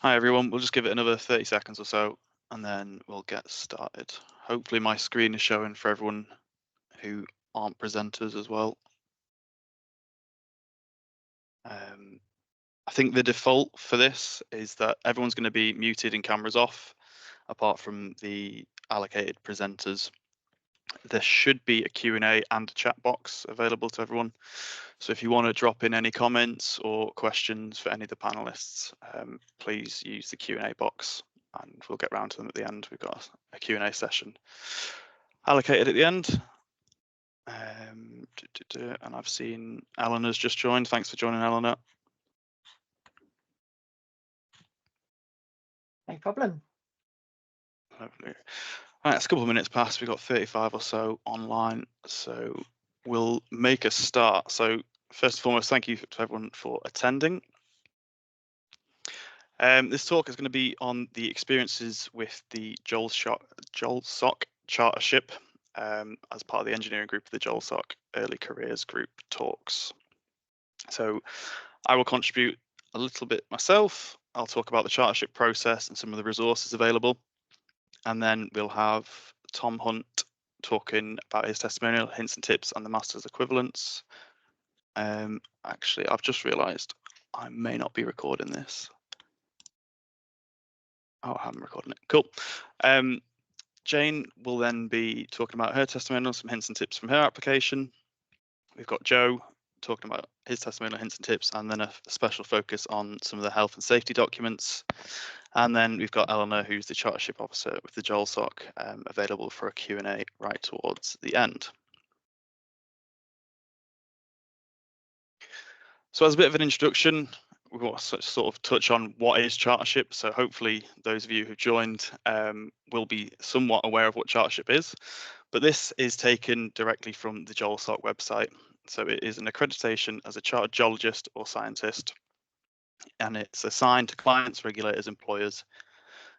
Hi everyone, we'll just give it another 30 seconds or so and then we'll get started. Hopefully my screen is showing for everyone who aren't presenters as well. I think the default for this is that everyone's going to be muted and cameras off, apart from the allocated presenters. There should be a Q&A and a chat box available to everyone. So if you want to drop in any comments or questions for any of the panelists, please use the Q&A box and we'll get round to them at the end. We've got a Q&A session allocated at the end. And I've seen Eleanor's just joined. Thanks for joining, Eleanor. No problem. Lovely. Right, it's a couple of minutes past. We've got 35 or so online, so we'll make a start. So first and foremost, thank you to everyone for attending. This talk is going to be on the experiences with the GeolSoc Chartership as part of the engineering group of the GeolSoc Early Careers Group talks. So I will contribute a little bit myself. I'll talk about the chartership process and some of the resources available. And then we'll have Tom Hunt talking about his testimonial, hints and tips, and the master's equivalents. Actually, I've just realised I may not be recording this. Oh, I haven't recorded it. Cool. Jane will then be talking about her testimonial, some hints and tips from her application. We've got Joe talking about his testimonial, hints and tips, and then a special focus on some of the health and safety documents. And then we've got Eleanor, who's the chartership officer with the GeolSoc, available for a Q&A right towards the end. So as a bit of an introduction, we want to sort of touch on what is chartership. So hopefully those of you who've joined will be somewhat aware of what chartership is, but this is taken directly from the GeolSoc website. So it is an accreditation as a chartered geologist or scientist, and it's assigned to clients, regulators, employers,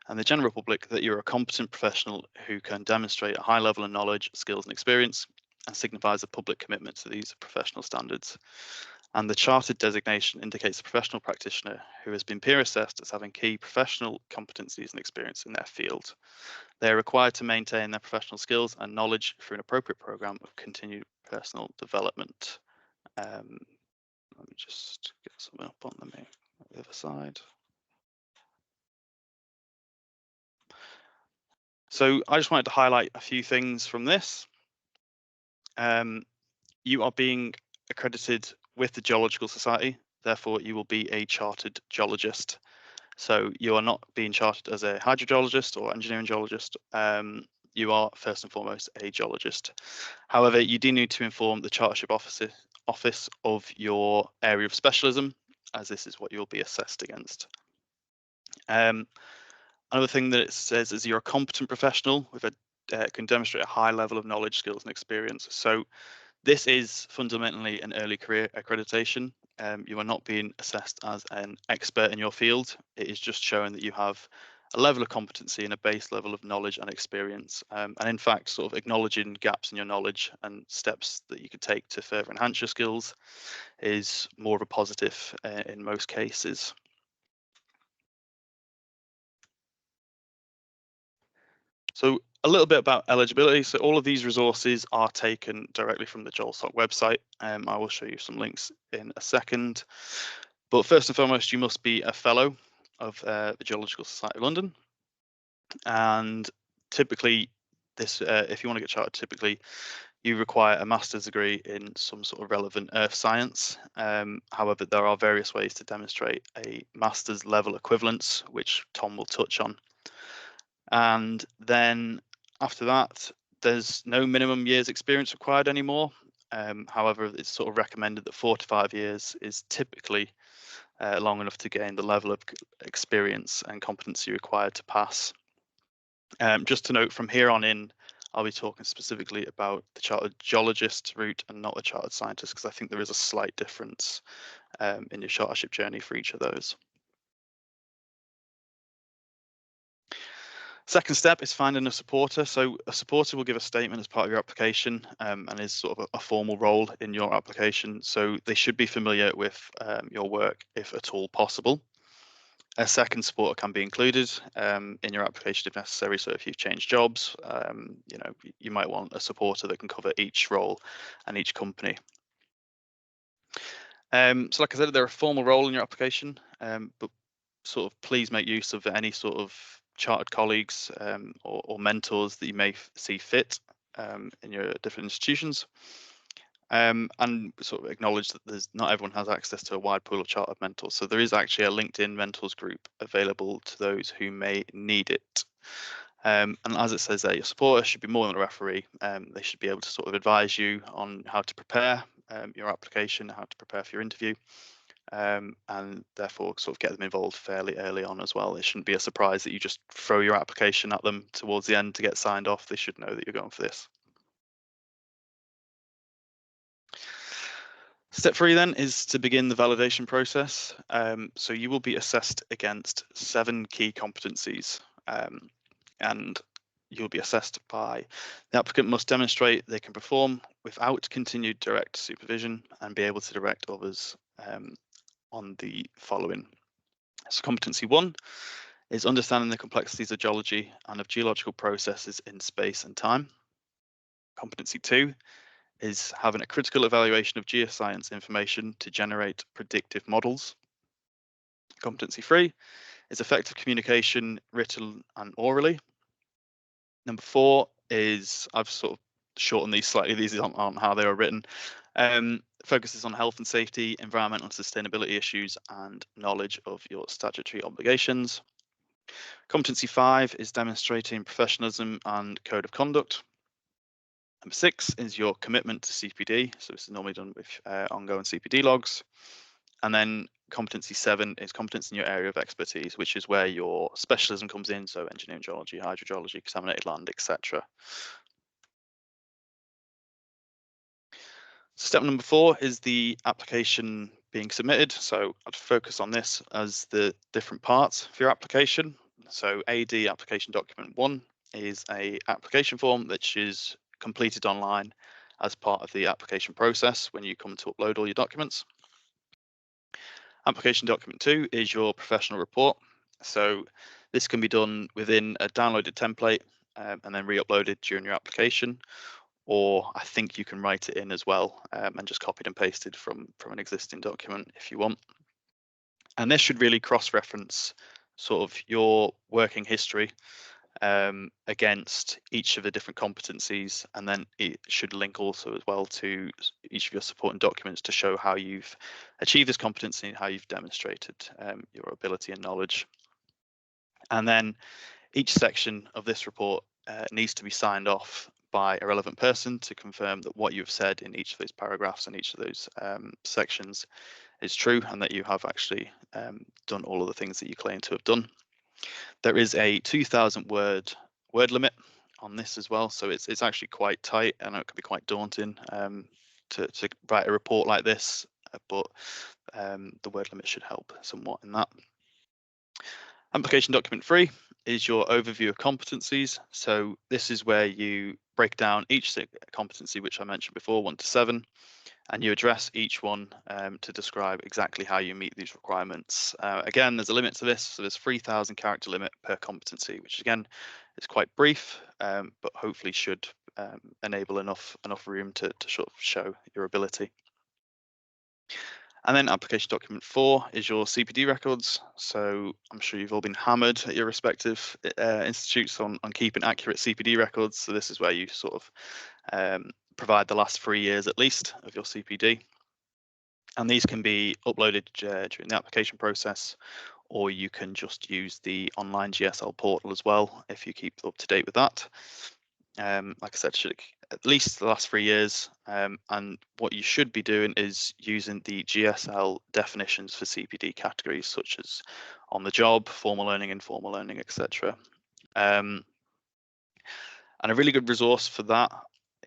and the general public that you're a competent professional who can demonstrate a high level of knowledge, skills, and experience, and signifies a public commitment to these professional standards. And the chartered designation indicates a professional practitioner who has been peer assessed as having key professional competencies and experience in their field. They are required to maintain their professional skills and knowledge through an appropriate program of continued personal development. Let me just get something up on the other side. So I just wanted to highlight a few things from this. You are being accredited with the Geological Society, therefore you will be a chartered geologist. So you are not being chartered as a hydrogeologist or engineering geologist. You are first and foremost a geologist. However, you do need to inform the chartership office of your area of specialism, as this is what you'll be assessed against. Another thing that it says is you're a competent professional with can demonstrate a high level of knowledge, skills, and experience. So this is fundamentally an early career accreditation. You are not being assessed as an expert in your field. It is just showing that you have a level of competency and a base level of knowledge and experience. And in fact, sort of acknowledging gaps in your knowledge and steps that you could take to further enhance your skills is more of a positive in most cases. So a little bit about eligibility. So all of these resources are taken directly from the GeolSoc website. I will show you some links in a second. But first and foremost, you must be a fellow of the Geological Society of London. And typically, this, if you want to get chartered, typically you require a master's degree in some sort of relevant earth science. However, there are various ways to demonstrate a master's level equivalence, which Tom will touch on. And then after that, there's no minimum years experience required anymore. However, it's sort of recommended that 4 to 5 years is typically long enough to gain the level of experience and competency required to pass. Just to note, from here on in, I'll be talking specifically about the chartered geologist route and not the chartered scientist, because I think there is a slight difference in your chartership journey for each of those. Second step is finding a supporter. So a supporter will give a statement as part of your application and is sort of a formal role in your application. So they should be familiar with your work if at all possible. A second supporter can be included in your application if necessary. So if you've changed jobs, you might want a supporter that can cover each role and each company. So like I said, they're a formal role in your application, but sort of please make use of any sort of chartered colleagues or mentors that you may see fit in your different institutions. And sort of acknowledge that not everyone has access to a wide pool of chartered mentors. So there is actually a LinkedIn mentors group available to those who may need it. And as it says there, your supporter should be more than a referee. They should be able to sort of advise you on how to prepare your application, how to prepare for your interview, and therefore sort of get them involved fairly early on as well. It shouldn't be a surprise that you just throw your application at them towards the end to get signed off. They should know that you're going for this. Step 3 then is to begin the validation process. So you will be assessed against 7 key competencies, and you'll be assessed by the applicant must demonstrate they can perform without continued direct supervision and be able to direct others on the following. So competency 1 is understanding the complexities of geology and of geological processes in space and time. Competency 2 is having a critical evaluation of geoscience information to generate predictive models. Competency 3 is effective communication, written and orally. Number 4 is, I've sort of shortened these slightly, these aren't how they were written, focuses on health and safety, environmental and sustainability issues, and knowledge of your statutory obligations. Competency 5 is demonstrating professionalism and code of conduct. Number 6 is your commitment to CPD. So this is normally done with ongoing CPD logs. And then competency 7 is competence in your area of expertise, which is where your specialism comes in. So engineering geology, hydrogeology, contaminated land, etc. Step number 4 is the application being submitted. So I'd focus on this as the different parts for your application. So AD application document 1 is a application form which is completed online as part of the application process when you come to upload all your documents. Application document 2 is your professional report. So this can be done within a downloaded template and then re-uploaded during your application, or I think you can write it in as well and just copied and pasted from an existing document if you want. And this should really cross-reference sort of your working history against each of the different competencies, and then it should link also as well to each of your supporting documents to show how you've achieved this competency and how you've demonstrated your ability and knowledge. And then each section of this report needs to be signed off by a relevant person to confirm that what you've said in each of those paragraphs and each of those sections is true, and that you have actually done all of the things that you claim to have done. There is a 2,000 word limit on this as well, so it's actually quite tight. I know it can be quite daunting to write a report like this, but the word limit should help somewhat in that. Application document 3 is your overview of competencies. So this is where you break down each competency, which I mentioned before, 1 to 7, and you address each one to describe exactly how you meet these requirements. Again, there's a limit to this, so there's 3,000 character limit per competency, which again is quite brief, but hopefully should enable enough room to sort of show your ability. And then application document 4 is your CPD records. So I'm sure you've all been hammered at your respective institutes on keeping accurate CPD records. So this is where you sort of provide the last 3 years at least of your CPD. And these can be uploaded during the application process, or you can just use the online GSL portal as well if you keep up to date with that. Like I said, should at least the last 3 years, and what you should be doing is using the GSL definitions for CPD categories such as on the job, formal learning, informal learning, etc. And a really good resource for that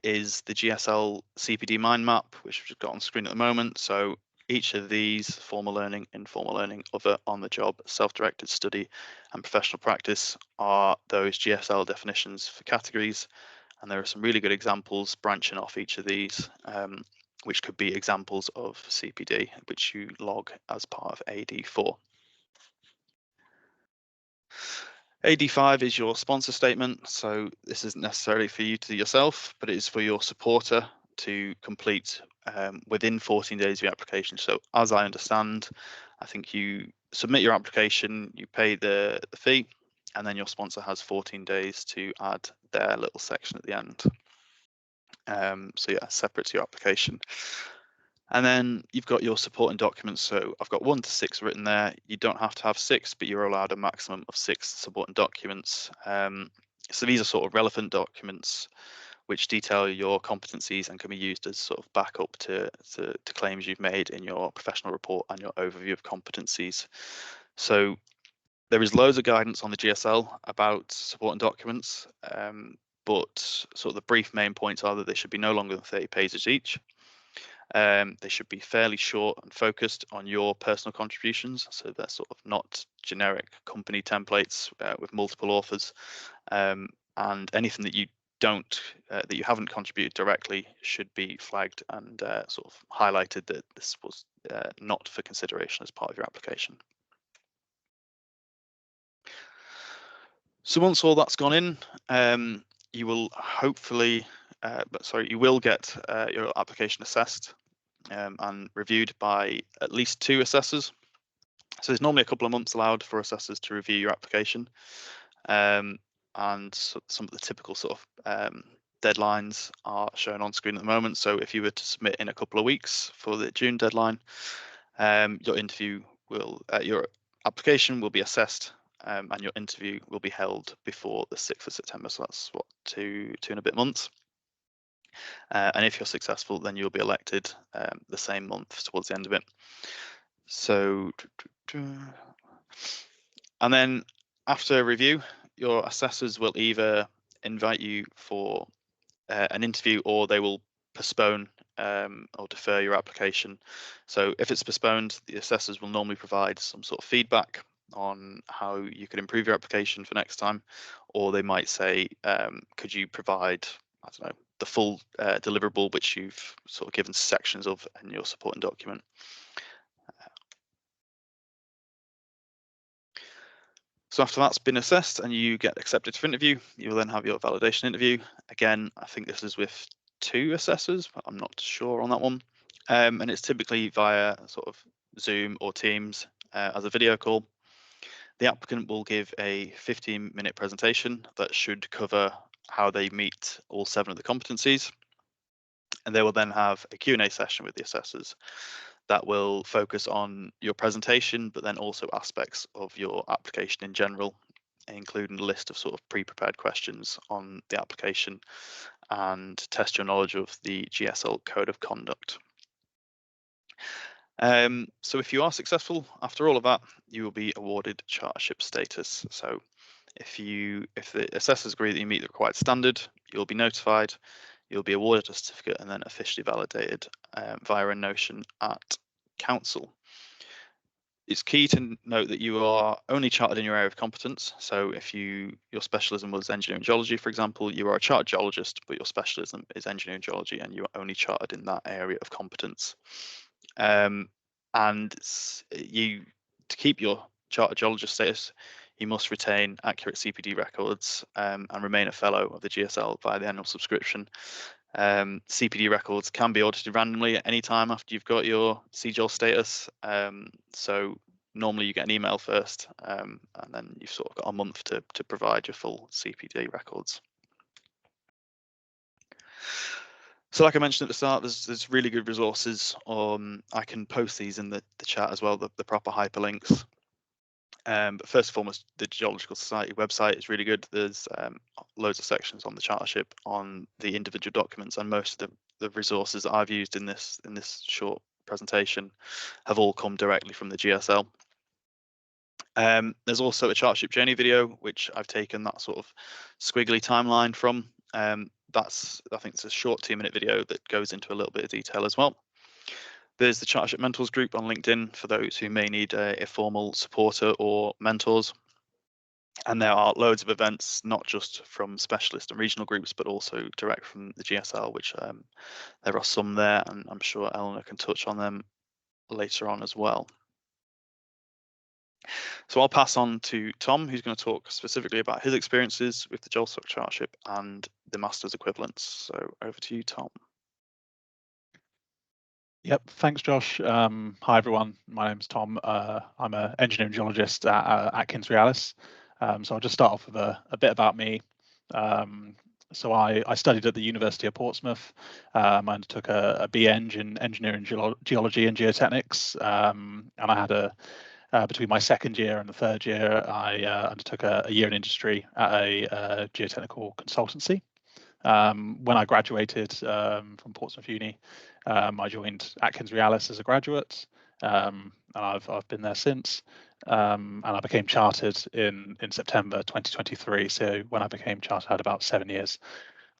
is the GSL CPD mind map, which we've just got on screen at the moment. So each of these, formal learning, informal learning, other, on the job, self-directed study, and professional practice, are those GSL definitions for categories. And there are some really good examples branching off each of these, which could be examples of CPD, which you log as part of AD4. AD5 is your sponsor statement, so this isn't necessarily for you to do yourself, but it is for your supporter to complete within 14 days of your application. So as I understand, I think you submit your application, you pay the fee, and then your sponsor has 14 days to add their little section at the end. So yeah, separate to your application. And then you've got your supporting documents. So I've got 1 to 6 written there. You don't have to have 6, but you're allowed a maximum of 6 supporting documents. So these are sort of relevant documents which detail your competencies and can be used as sort of backup to claims you've made in your professional report and your overview of competencies. So there is loads of guidance on the GSL about supporting documents, but sort of the brief main points are that they should be no longer than 30 pages each. They should be fairly short and focused on your personal contributions, so they're sort of not generic company templates with multiple authors, and anything that you that you haven't contributed directly should be flagged and sort of highlighted that this was not for consideration as part of your application. So once all that's gone in, you will hopefully, you will get your application assessed and reviewed by at least 2 assessors. So there's normally a couple of months allowed for assessors to review your application, and some of the typical sort of deadlines are shown on screen at the moment. So if you were to submit in a couple of weeks for the June deadline, your application will be assessed and your interview will be held before the 6th of September. So that's what, two and a bit months. And if you're successful, then you'll be elected the same month towards the end of it. So, and then after review, your assessors will either invite you for an interview or they will postpone or defer your application. So if it's postponed, the assessors will normally provide some sort of feedback on how you could improve your application for next time, or they might say, could you provide, I don't know, the full deliverable which you've sort of given sections of in your supporting document. So after that's been assessed and you get accepted for interview, you will then have your validation interview. Again, I think this is with 2 assessors, but I'm not sure on that one. And it's typically via sort of Zoom or Teams as a video call. The applicant will give a 15-minute presentation that should cover how they meet all 7 of the competencies. And they will then have a Q&A session with the assessors that will focus on your presentation, but then also aspects of your application in general, including a list of sort of pre-prepared questions on the application and test your knowledge of the GSL Code of Conduct. So if you are successful after all of that, you will be awarded chartership status. So if the assessors agree that you meet the required standard, you'll be notified, you'll be awarded a certificate and then officially validated via a notion at council. It's key to note that you are only chartered in your area of competence. So if your specialism was engineering geology, for example, you are a chartered geologist, but your specialism is engineering geology and you are only chartered in that area of competence. And to keep your chartered geologist status, you must retain accurate CPD records and remain a fellow of the GSL via the annual subscription. CPD records can be audited randomly at any time after you've got your CGEOL status. So normally you get an email first, and then you've sort of got a month to provide your full CPD records. So like I mentioned at the start, there's really good resources. I can post these in the chat as well, the proper hyperlinks. But first and foremost, the Geological Society website is really good. There's loads of sections on the chartership, on the individual documents, and most of the resources that I've used in this short presentation have all come directly from the GSL. There's also a chartership journey video, which I've taken that sort of squiggly timeline from. I think it's a short 2-minute video that goes into a little bit of detail as well. There's the Chartership Mentors group on LinkedIn for those who may need a formal supporter or mentors. And there are loads of events, not just from specialist and regional groups, but also direct from the GSL, which there are some there, and I'm sure Eleanor can touch on them later on as well. So I'll pass on to Tom, who's going to talk specifically about his experiences with the GeolSoc Chartership and the master's equivalents. So over to you, Tom. Yep, thanks, Josh. Hi, everyone. My name's Tom. I'm an engineering geologist at Atkins Realis. So I'll just start off with a bit about me. So I studied at the University of Portsmouth. I undertook a BEng in engineering geology and geotechnics, and I had between my second year and the third year, I undertook a year in industry at a geotechnical consultancy. When I graduated from Portsmouth Uni, I joined Atkins Realis as a graduate, and I've been there since. And I became chartered in September 2023. So when I became chartered, I had about 7 years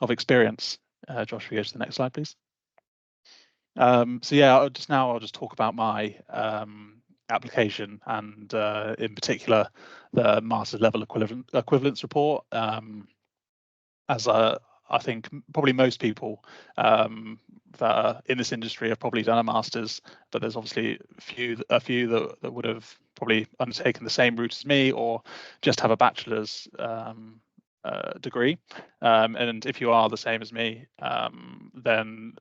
of experience. Josh, we go to the next slide, please. So yeah, I'll just talk about my application and in particular the master's level equivalence report. As I think probably most people that are in this industry have probably done a master's, but there's obviously a few that would have probably undertaken the same route as me or just have a bachelor's degree. And if you are the same as me, then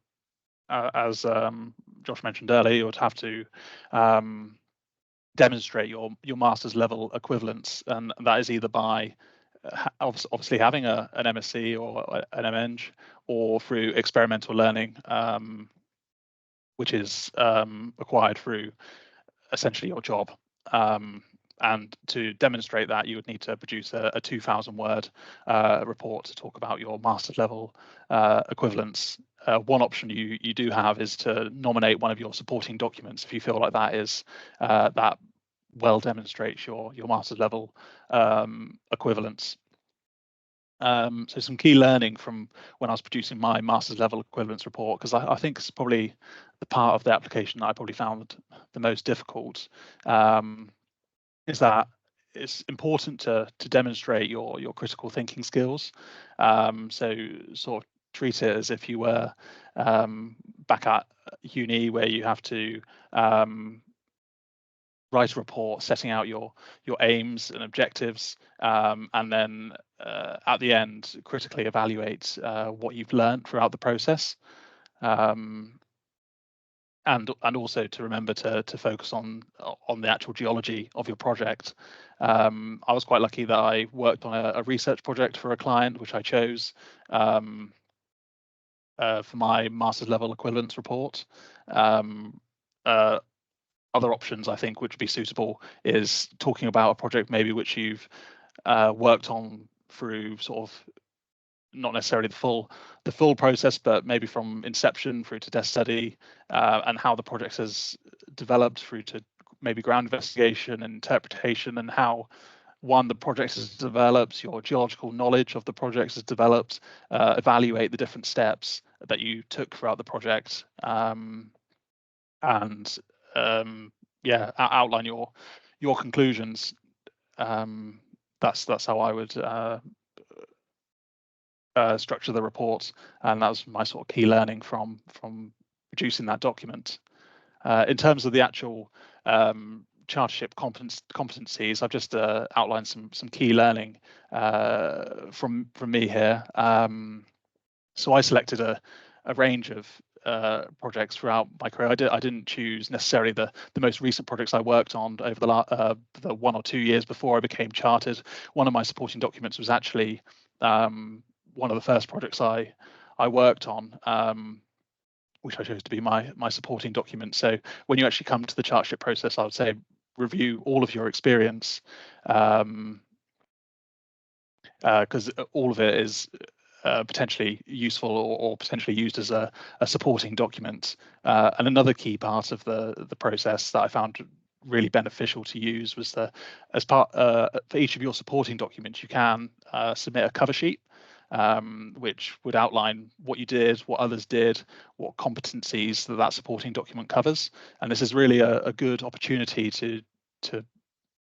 as Josh mentioned earlier, you would have to demonstrate your master's level equivalence, and that is either by obviously having an MSc or an MEng, or through experimental learning, which is acquired through essentially your job. And to demonstrate that, you would need to produce a 2,000-word report to talk about your master's level equivalence. One option you do have is to nominate one of your supporting documents if you feel like that is that well demonstrates your master's level equivalence. So some key learning from when I was producing my master's level equivalence report, because I think it's probably the part of the application that I probably found the most difficult, is that it's important to demonstrate your critical thinking skills. So sort of treat it as if you were back at uni, where you have to write a report setting out your aims and objectives, and then at the end critically evaluate what you've learned throughout the process, and also to remember to focus on the actual geology of your project. I was quite lucky that I worked on a research project for a client, which I chose for my master's level equivalence report. Other options I think which would be suitable is talking about a project maybe which you've worked on through sort of not necessarily the full process, but maybe from inception through to desk study, and how the project has developed through to maybe ground investigation and interpretation, and how the project has developed, your geological knowledge of the project has developed, evaluate the different steps that you took throughout the project, and yeah, outline your conclusions. That's how I would structure the report, and that was my sort of key learning from producing that document. In terms of the actual chartership competencies, I've just outlined some key learning from me here. So I selected a range of projects throughout my career. I didn't choose necessarily the most recent projects I worked on over the 1 or 2 years before I became chartered. One of my supporting documents was actually one of the first projects I worked on, which I chose to be my supporting document. So when you actually come to the chartership process, I would say review all of your experience, because all of it is potentially useful or potentially used as a supporting document. And another key part of the process that I found really beneficial to use was as part for each of your supporting documents, you can submit a cover sheet, which would outline what you did, what others did, what competencies that supporting document covers. And this is really a good opportunity to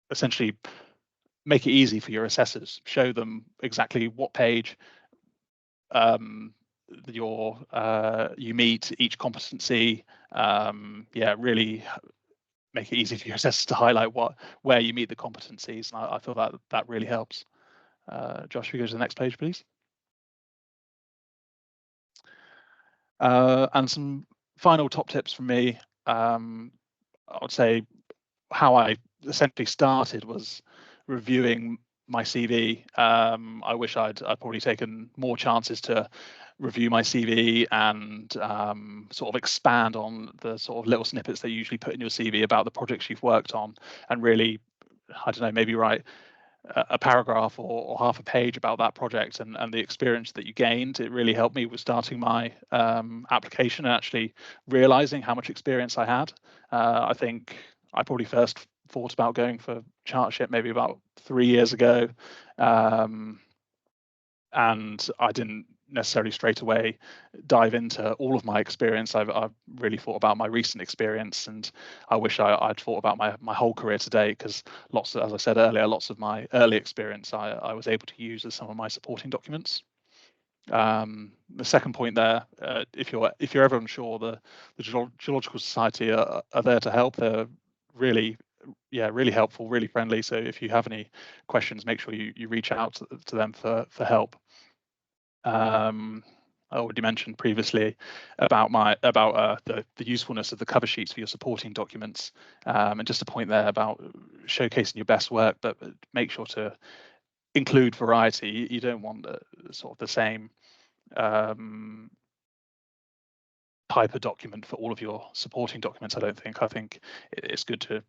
essentially make it easy for your assessors, show them exactly what page you meet each competency. Yeah, really make it easy for your assessors to highlight where you meet the competencies, and I feel that really helps. Josh, if you go to the next page, please. And some final top tips from me. I would say how I essentially started was reviewing my CV. I wish I'd probably taken more chances to review my CV and sort of expand on the sort of little snippets they usually put in your CV about the projects you've worked on, and really, I don't know, maybe write a paragraph or half a page about that project and the experience that you gained. It really helped me with starting my application and actually realizing how much experience I had. I think I probably first thought about going for chartership maybe about 3 years ago, and I didn't necessarily straight away dive into all of my experience. I've really thought about my recent experience, and I wish I'd thought about my whole career today, because as I said earlier, lots of my early experience I was able to use as some of my supporting documents. The second point there, if you're ever unsure, the Geological Society are there to help. They're really helpful, really friendly. So if you have any questions, make sure you reach out to them for help. I already mentioned previously about the usefulness of the cover sheets for your supporting documents, and just a point there about showcasing your best work, but make sure to include variety. You don't want sort of the same type of document for all of your supporting documents. I think it's good to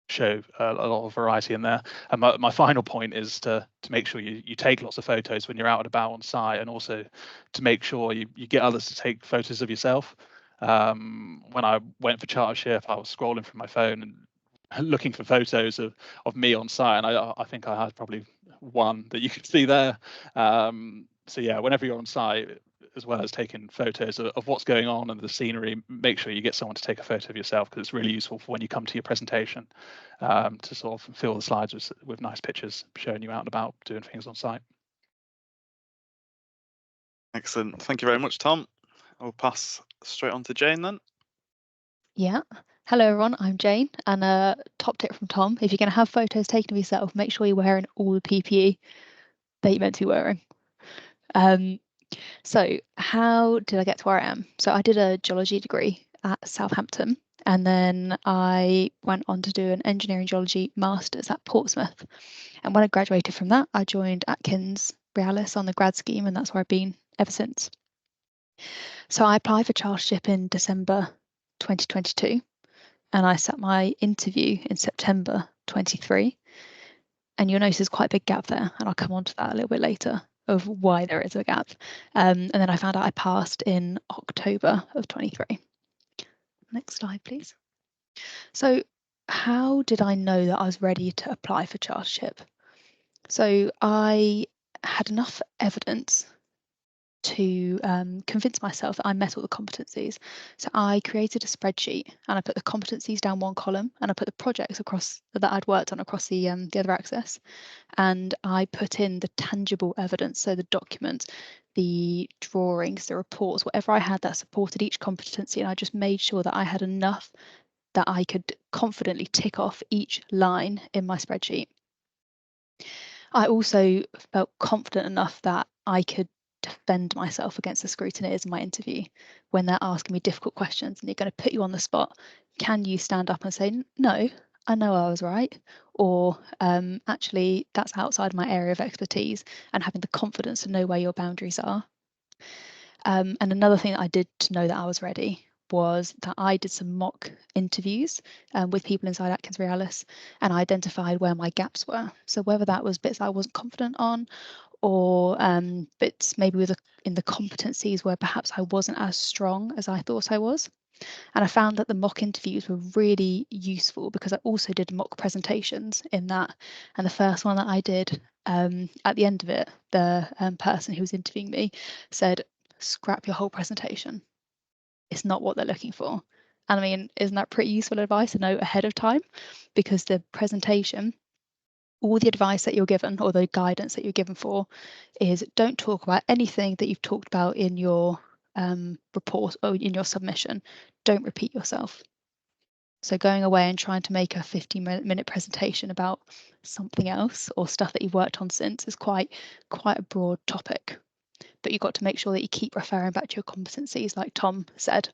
show a lot of variety in there. And my final point is to make sure you take lots of photos when you're out and about on site, and also to make sure you get others to take photos of yourself. When I went for chartership, I was scrolling through my phone and looking for photos of me on site, and I think I had probably one that you can see there. So yeah, whenever you're on site, as well as taking photos of what's going on and the scenery, make sure you get someone to take a photo of yourself, because it's really useful for when you come to your presentation, to sort of fill the slides with nice pictures showing you out and about doing things on site. Excellent. Thank you very much, Tom. I'll pass straight on to Jane then. Yeah. Hello, everyone. I'm Jane, and a top tip from Tom: if you're going to have photos taken of yourself, make sure you're wearing all the PPE that you're meant to be wearing. So how did I get to where I am? So I did a geology degree at Southampton, and then I went on to do an engineering geology master's at Portsmouth. And when I graduated from that, I joined Atkins Realis on the grad scheme, and that's where I've been ever since. So I applied for chartership in December 2022, and I sat my interview in September 23. And you'll notice there's quite a big gap there, and I'll come on to that a little bit later of why there is a gap. And then I found out I passed in October of 23. Next slide, please. So how did I know that I was ready to apply for chartership? So I had enough evidence to convince myself that I met all the competencies. So I created a spreadsheet, and I put the competencies down one column, and I put the projects across that I'd worked on across the other axis, and I put in the tangible evidence, so the documents, the drawings, the reports, whatever I had that supported each competency, and I just made sure that I had enough that I could confidently tick off each line in my spreadsheet. I also felt confident enough that I could defend myself against the scrutineers in my interview when they're asking me difficult questions and they're going to put you on the spot. Can you stand up and say, no, I know I was right, or actually that's outside my area of expertise, and having the confidence to know where your boundaries are. And another thing that I did to know that I was ready was that I did some mock interviews with people inside Atkins Realis, and I identified where my gaps were. So whether that was bits I wasn't confident on, or bits maybe in the competencies where perhaps I wasn't as strong as I thought I was. And I found that the mock interviews were really useful because I also did mock presentations in that. And the first one that I did, at the end of it, the person who was interviewing me said, scrap your whole presentation. It's not what they're looking for. And I mean, isn't that pretty useful advice to know ahead of time? Because the presentation, all the advice that you're given, or the guidance that you're given for, is don't talk about anything that you've talked about in your report or in your submission. Don't repeat yourself. So going away and trying to make a 15-minute presentation about something else or stuff that you've worked on since is quite a broad topic. But you've got to make sure that you keep referring back to your competencies, like Tom said.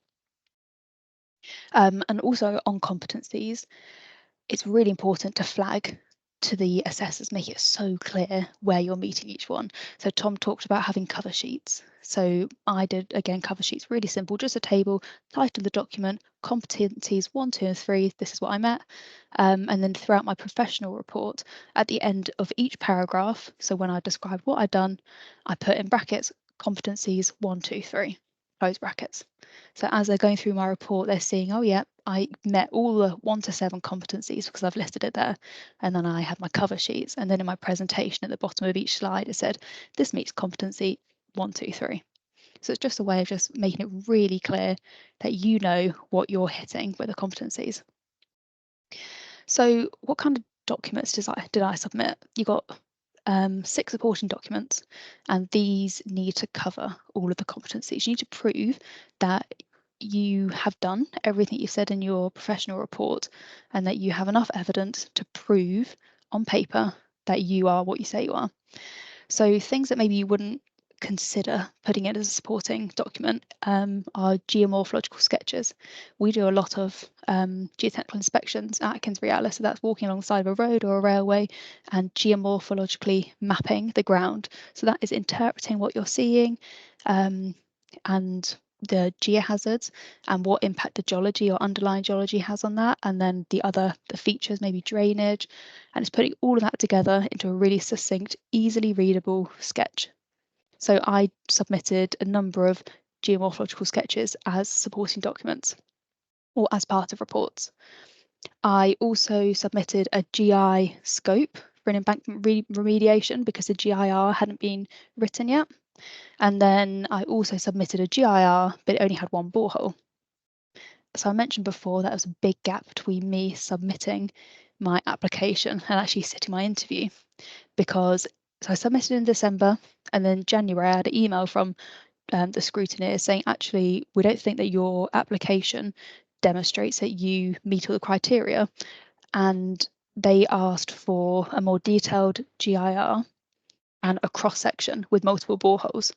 And also on competencies, it's really important to flag to the assessors, make it so clear where you're meeting each one. So Tom talked about having cover sheets. So I did, again, cover sheets, really simple, just a table, title of the document, competencies 1, 2 and 3, this is what I met. And then throughout my professional report, at the end of each paragraph, so when I described what I'd done, I put in brackets, competencies 1, 2, 3, close brackets. So as they're going through my report, they're seeing, oh yeah, I met all the 1 to 7 competencies because I've listed it there. And then I had my cover sheets. And then in my presentation at the bottom of each slide, it said, this meets competency 1, 2, 3. So it's just a way of just making it really clear that you know what you're hitting with the competencies. So what kind of documents did I submit? You got 6 supporting documents, and these need to cover all of the competencies. You need to prove that you have done everything you said in your professional report and that you have enough evidence to prove on paper that you are what you say you are. So things that maybe you wouldn't consider putting it as a supporting document are geomorphological sketches. We do a lot of geotechnical inspections at Atkins-Realis, so that's walking alongside of a road or a railway and geomorphologically mapping the ground. So that is interpreting what you're seeing and the geohazards and what impact the geology or underlying geology has on that, and then the features, maybe drainage, and it's putting all of that together into a really succinct, easily readable sketch. So I submitted a number of geomorphological sketches as supporting documents or as part of reports. I also submitted a GI scope for an embankment remediation because the GIR hadn't been written yet. And then I also submitted a GIR, but it only had 1 borehole. So I mentioned before that there was a big gap between me submitting my application and actually sitting my interview, because so I submitted in December, and then January I had an email from the scrutineer saying, actually, we don't think that your application demonstrates that you meet all the criteria, and they asked for a more detailed GIR and a cross section with multiple boreholes.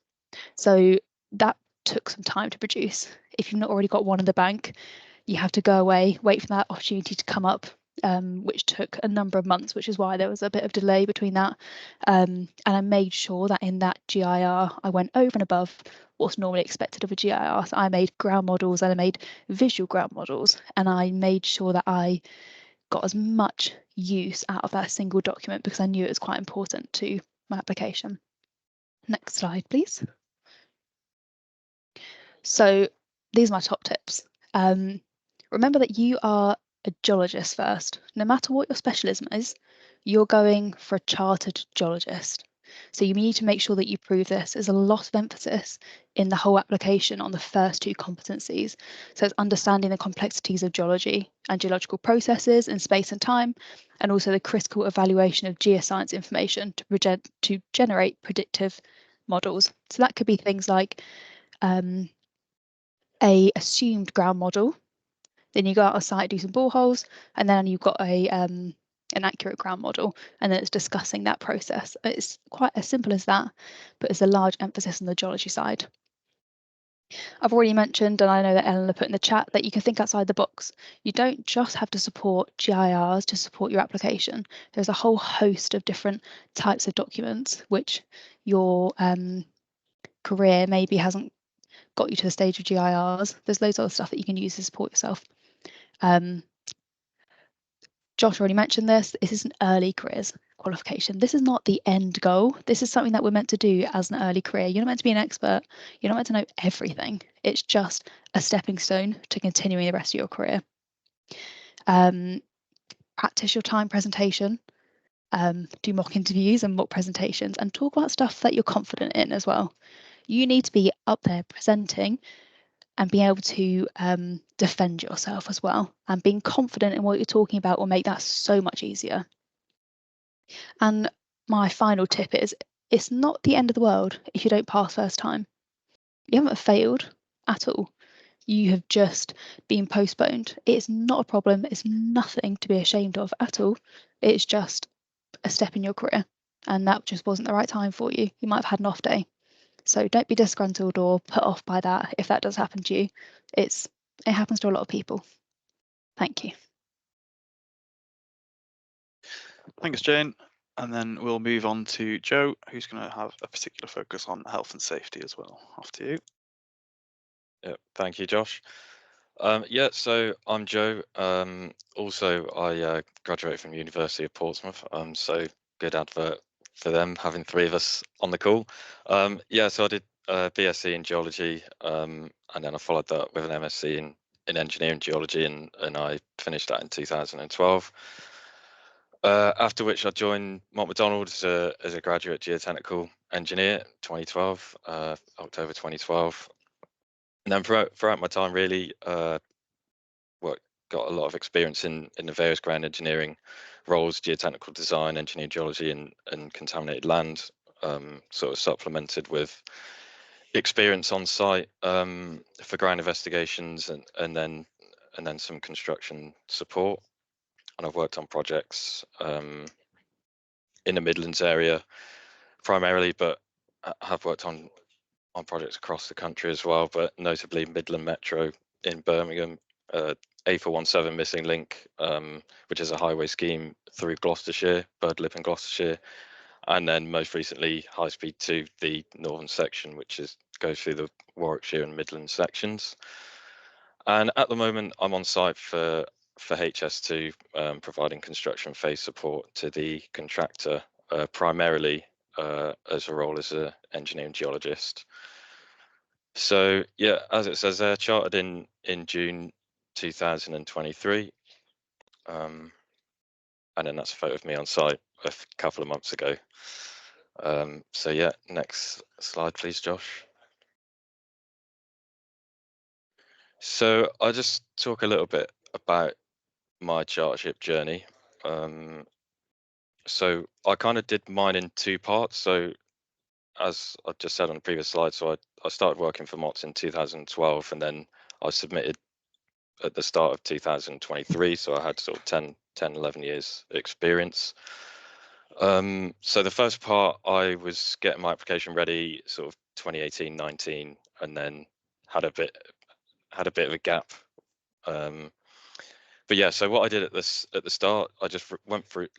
So that took some time to produce. If you've not already got one in the bank, you have to go away, wait for that opportunity to come up, which took a number of months, which is why there was a bit of delay between that. And I made sure that in that GIR, I went over and above what's normally expected of a GIR. So I made ground models and I made visual ground models, and I made sure that I got as much use out of that single document because I knew it was quite important to my application. Next slide, please. So these are my top tips. Remember that you are a geologist first. No matter what your specialism is, you're going for a chartered geologist. So you need to make sure that you prove this. There's a lot of emphasis in the whole application on the first 2 competencies. So it's understanding the complexities of geology and geological processes in space and time, and also the critical evaluation of geoscience information to generate predictive models. So that could be things like a assumed ground model, then you go out on site, do some boreholes, and then you've got a an accurate ground model, and then it's discussing that process. It's quite as simple as that, but there's a large emphasis on the geology side. I've already mentioned, and I know that Eleanor put in the chat, that you can think outside the box. You don't just have to support GIRs to support your application. There's a whole host of different types of documents which your career maybe hasn't got you to the stage of GIRs. There's loads of other stuff that you can use to support yourself. Josh already mentioned this. This is an early careers qualification. This is not the end goal. This is something that we're meant to do as an early career. You're not meant to be an expert. You're not meant to know everything. It's just a stepping stone to continuing the rest of your career. Practice your time presentation. Do mock interviews and mock presentations, and talk about stuff that you're confident in as well. You need to be up there presenting and being able to defend yourself as well. And being confident in what you're talking about will make that so much easier. And my final tip is, it's not the end of the world if you don't pass first time. You haven't failed at all. You have just been postponed. It's not a problem. It's nothing to be ashamed of at all. It's just a step in your career, and that just wasn't the right time for you. You might have had an off day. So don't be disgruntled or put off by that if that does happen to you. It happens to a lot of people. Thank you. Thanks, Jane. And then we'll move on to Joe, who's going to have a particular focus on health and safety as well. Off to you. Yeah, thank you, Josh. Yeah, so I'm Joe. Also, I graduated from University of Portsmouth, so good advert for them having three of us on the call. Yeah, so I did BSc in geology, and then I followed that with an MSc in engineering geology, and I finished that in 2012. After which I joined Mont Macdonald as a graduate geotechnical engineer, 2012, October 2012. And then throughout my time, really, got a lot of experience in the various ground engineering roles, geotechnical design, engineering geology, and contaminated land, sort of supplemented with experience on site for ground investigations and then some construction support. And I've worked on projects in the Midlands area primarily, but I have worked on projects across the country as well, but notably Midland Metro in Birmingham, A417 Missing Link, which is a highway scheme through Gloucestershire, Birdlip and Gloucestershire, and then most recently High Speed 2, the northern section, which goes through the Warwickshire and Midland sections. And at the moment, I'm on site for HS2, providing construction phase support to the contractor, primarily as a role as an engineering geologist. So yeah, as it says there, chartered in June 2023, and then that's a photo of me on site a couple of months ago. So yeah, next slide, please, Josh. So I'll just talk a little bit about my chartership journey. So I kind of did mine in two parts. So as I just said on the previous slide, so I started working for MOTS in 2012, and then I submitted at the start of 2023. So I had sort of 10, 11 years experience. So the first part, I was getting my application ready sort of 2018, 19, and then had a bit of a gap. But yeah, so what I did at the start, I just went through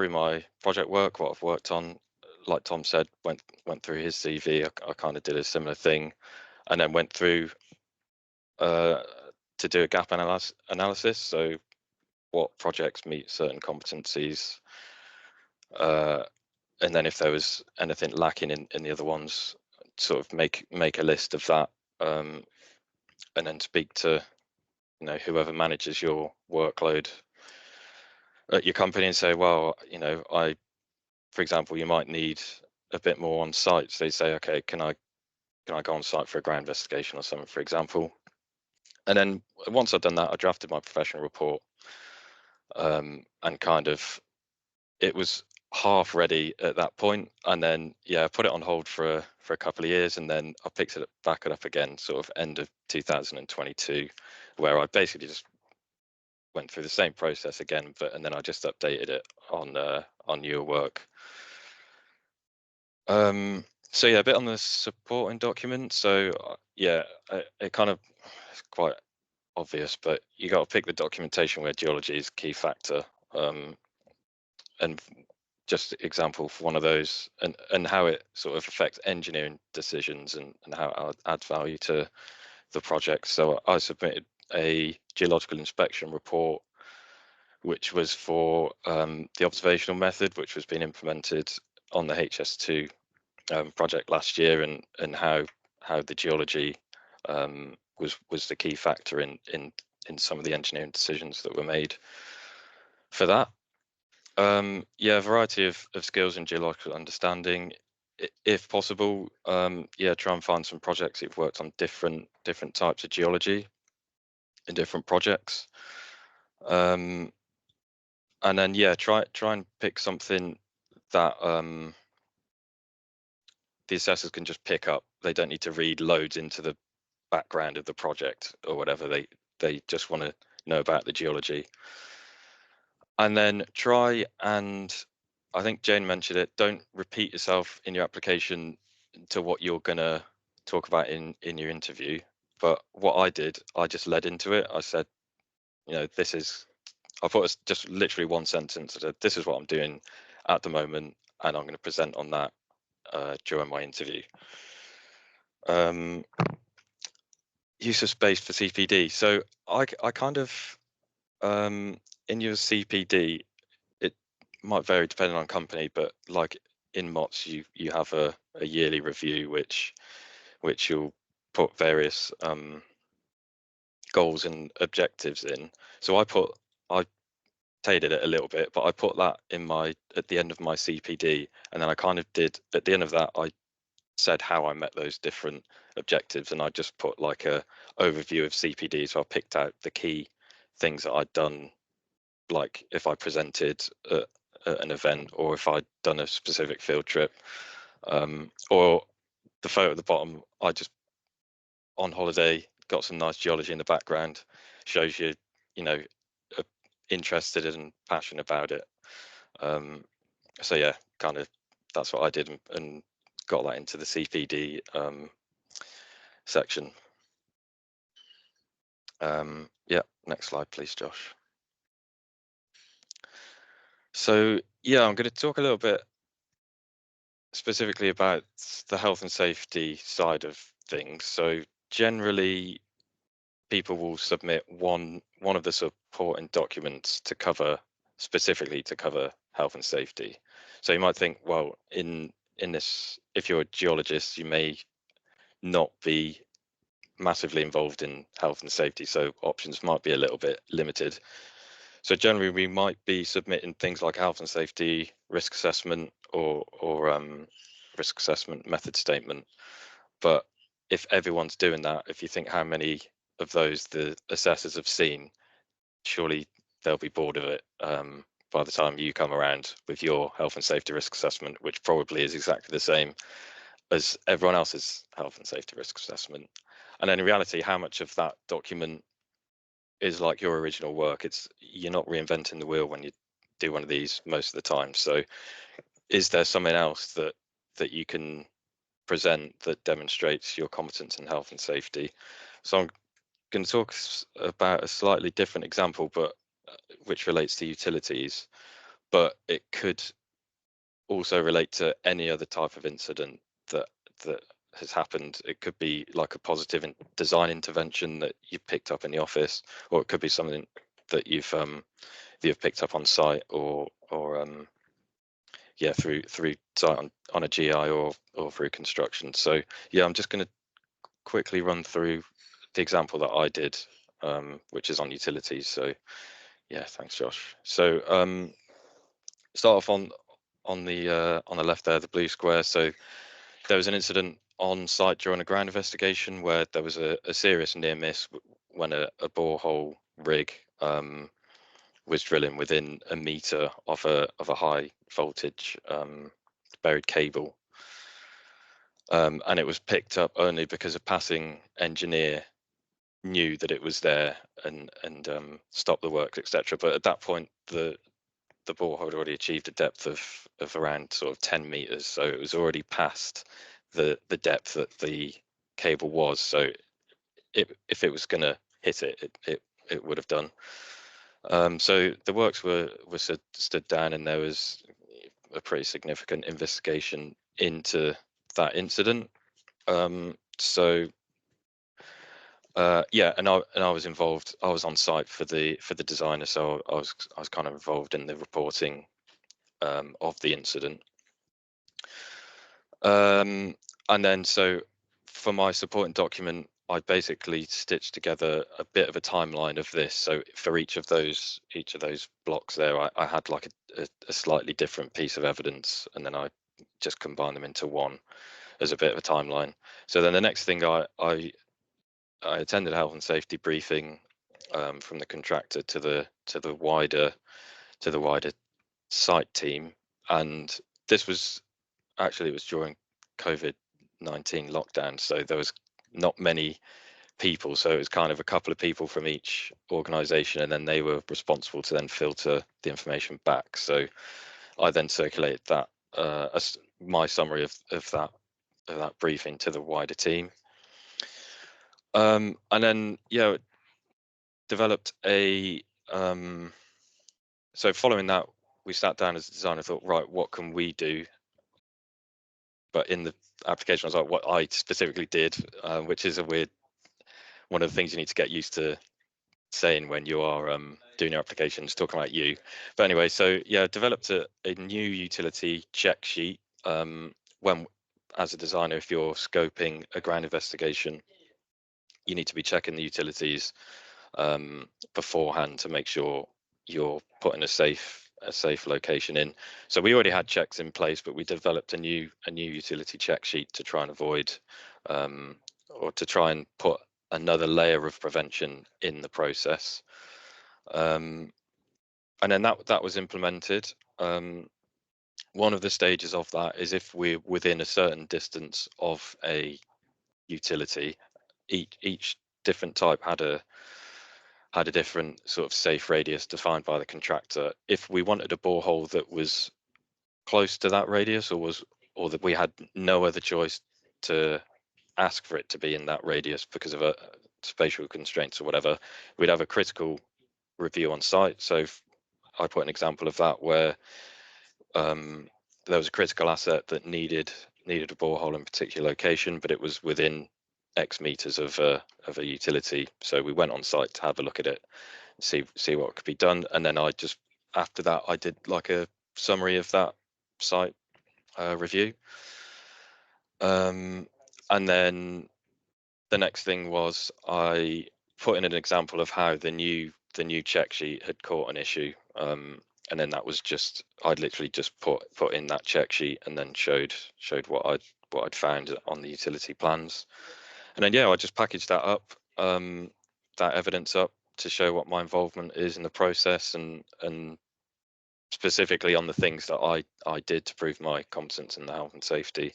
my project work, what I've worked on. Like Tom said, went through his CV. I kind of did a similar thing, and then went through to do a gap analysis. So what projects meet certain competencies, and then if there was anything lacking in the other ones, sort of make a list of that, and then speak to whoever manages your workload at your company and say, well, for example, you might need a bit more on site. So they say, okay, can I go on site for a ground investigation or something, for example? And then once I'd done that, I drafted my professional report, and kind of it was half ready at that point. And then I put it on hold for a couple of years, and then I picked it back up again, sort of end of 2022, where I basically just went through the same process again, and then I just updated it on newer work. So yeah, a bit on the supporting document. So it kind of it's quite obvious, but you got to pick the documentation where geology is a key factor. And just example for one of those, and how it sort of affects engineering decisions and how it adds value to the project. So I submitted a geological inspection report, which was for the observational method, which was being implemented on the HS2 project last year, and how the geology was the key factor in some of the engineering decisions that were made for that. A variety of skills in geological understanding, if possible. Try and find some projects you've worked on different types of geology in different projects. And then try and pick something that the assessors can just pick up. They don't need to read loads into the background of the project or whatever. They just want to know about the geology. And then try and, I think Jane mentioned it, don't repeat yourself in your application to what you're going to talk about in your interview. But what I did, I just led into it. I said, I thought it's just literally one sentence. I said, this is what I'm doing at the moment, and I'm going to present on that during my interview. Use of space for CPD. So I kind of, in your CPD, it might vary depending on company, but like in MOTS, you have a yearly review, which you'll put various goals and objectives in. So I tailored it a little bit, but I put that at the end of my CPD, and then I kind of did at the end of that, I said how I met those different objectives, and I just put like a overview of CPD. So I picked out the key things that I'd done, like if I presented at an event or if I'd done a specific field trip, or the photo at the bottom, I just on holiday got some nice geology in the background, shows you, interested and passionate about it. So yeah, kind of that's what I did and got that into the CPD section. Yeah, next slide, please, Josh. So yeah, I'm going to talk a little bit specifically about the health and safety side of things. So generally, people will submit one of the supporting documents specifically to cover health and safety. So you might think, well, in this, if you're a geologist, you may not be massively involved in health and safety, so options might be a little bit limited. So generally, we might be submitting things like health and safety risk assessment or risk assessment method statement. But if everyone's doing that, if you think how many of those the assessors have seen, surely they'll be bored of it by the time you come around with your health and safety risk assessment, which probably is exactly the same as everyone else's health and safety risk assessment. And then in reality, how much of that document is like your original work? You're not reinventing the wheel when you do one of these most of the time. So is there something else that you can present that demonstrates your competence in health and safety? So I'm going to talk about a slightly different example, but which relates to utilities, but it could also relate to any other type of incident that has happened. It could be like a positive design intervention that you picked up in the office, or it could be something that you've picked up on site, or through site on a GI or through construction. So yeah, I'm just going to quickly run through the example that I did, which is on utilities. So yeah, thanks, Josh. So start off on the left there, the blue square. So there was an incident on site during a ground investigation where there was a serious near miss when a borehole rig was drilling within a meter of a high voltage buried cable, and it was picked up only because a passing engineer knew that it was there and stopped the works, etc. But at that point, the borehole had already achieved a depth of around sort of 10 meters, so it was already past the depth that the cable was. So if it was going to hit it would have done. So the works were stood down, and there was a pretty significant investigation into that incident. And I was involved. I was on site for the designer, so I was kind of involved in the reporting of the incident. And then so for my supporting document, I basically stitched together a bit of a timeline of this. So for each of those blocks there, I had like a slightly different piece of evidence, and then I just combined them into one as a bit of a timeline. So then the next thing I attended a health and safety briefing from the contractor to the wider site team, and this was actually, it was during COVID-19 lockdown, so there was not many people, so it was kind of a couple of people from each organization, and then they were responsible to then filter the information back. So I then circulated that as my summary of that briefing to the wider team, and then developed a so following that, we sat down as a designer, thought, right, what can we do? But in the application, I was like, what I specifically did, which is one of the things you need to get used to saying when you are doing your applications, talking about you. But anyway, so yeah, developed a new utility check sheet. When, as a designer, if you're scoping a ground investigation, you need to be checking the utilities beforehand to make sure you're putting a safe location in. So we already had checks in place, but we developed a new utility check sheet to try and avoid or to try and put another layer of prevention in the process. And then that was implemented. One of the stages of that is if we're within a certain distance of a utility, each different type had a different sort of safe radius defined by the contractor. If we wanted a borehole that was close to that radius, or that we had no other choice to ask for it to be in that radius because of a spatial constraints or whatever, we'd have a critical review on site. So I put an example of that where there was a critical asset that needed a borehole in a particular location, but it was within X meters of a utility. So we went on site to have a look at it, see what could be done, and then after that I did like a summary of that site review. And then the next thing was I put in an example of how the new check sheet had caught an issue. And then that was I'd literally just put in that check sheet and then showed what I'd found on the utility plans. And then I just packaged that up, that evidence up to show what my involvement is in the process and specifically on the things that I did to prove my competence in the health and safety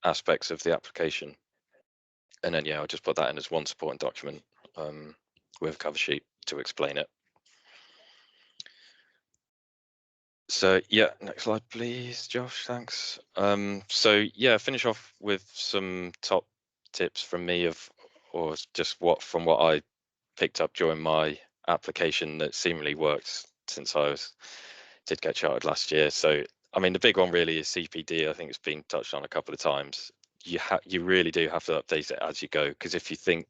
aspects of the application. And then I just put that in as one supporting document with a cover sheet to explain it. So next slide please, Josh, thanks. So finish off with some top tips from me or just from what I picked up during my application that seemingly worked since did get chartered last year. So I mean the big one really is CPD. I think it's been touched on a couple of times. You really do have to update it as you go, because if you think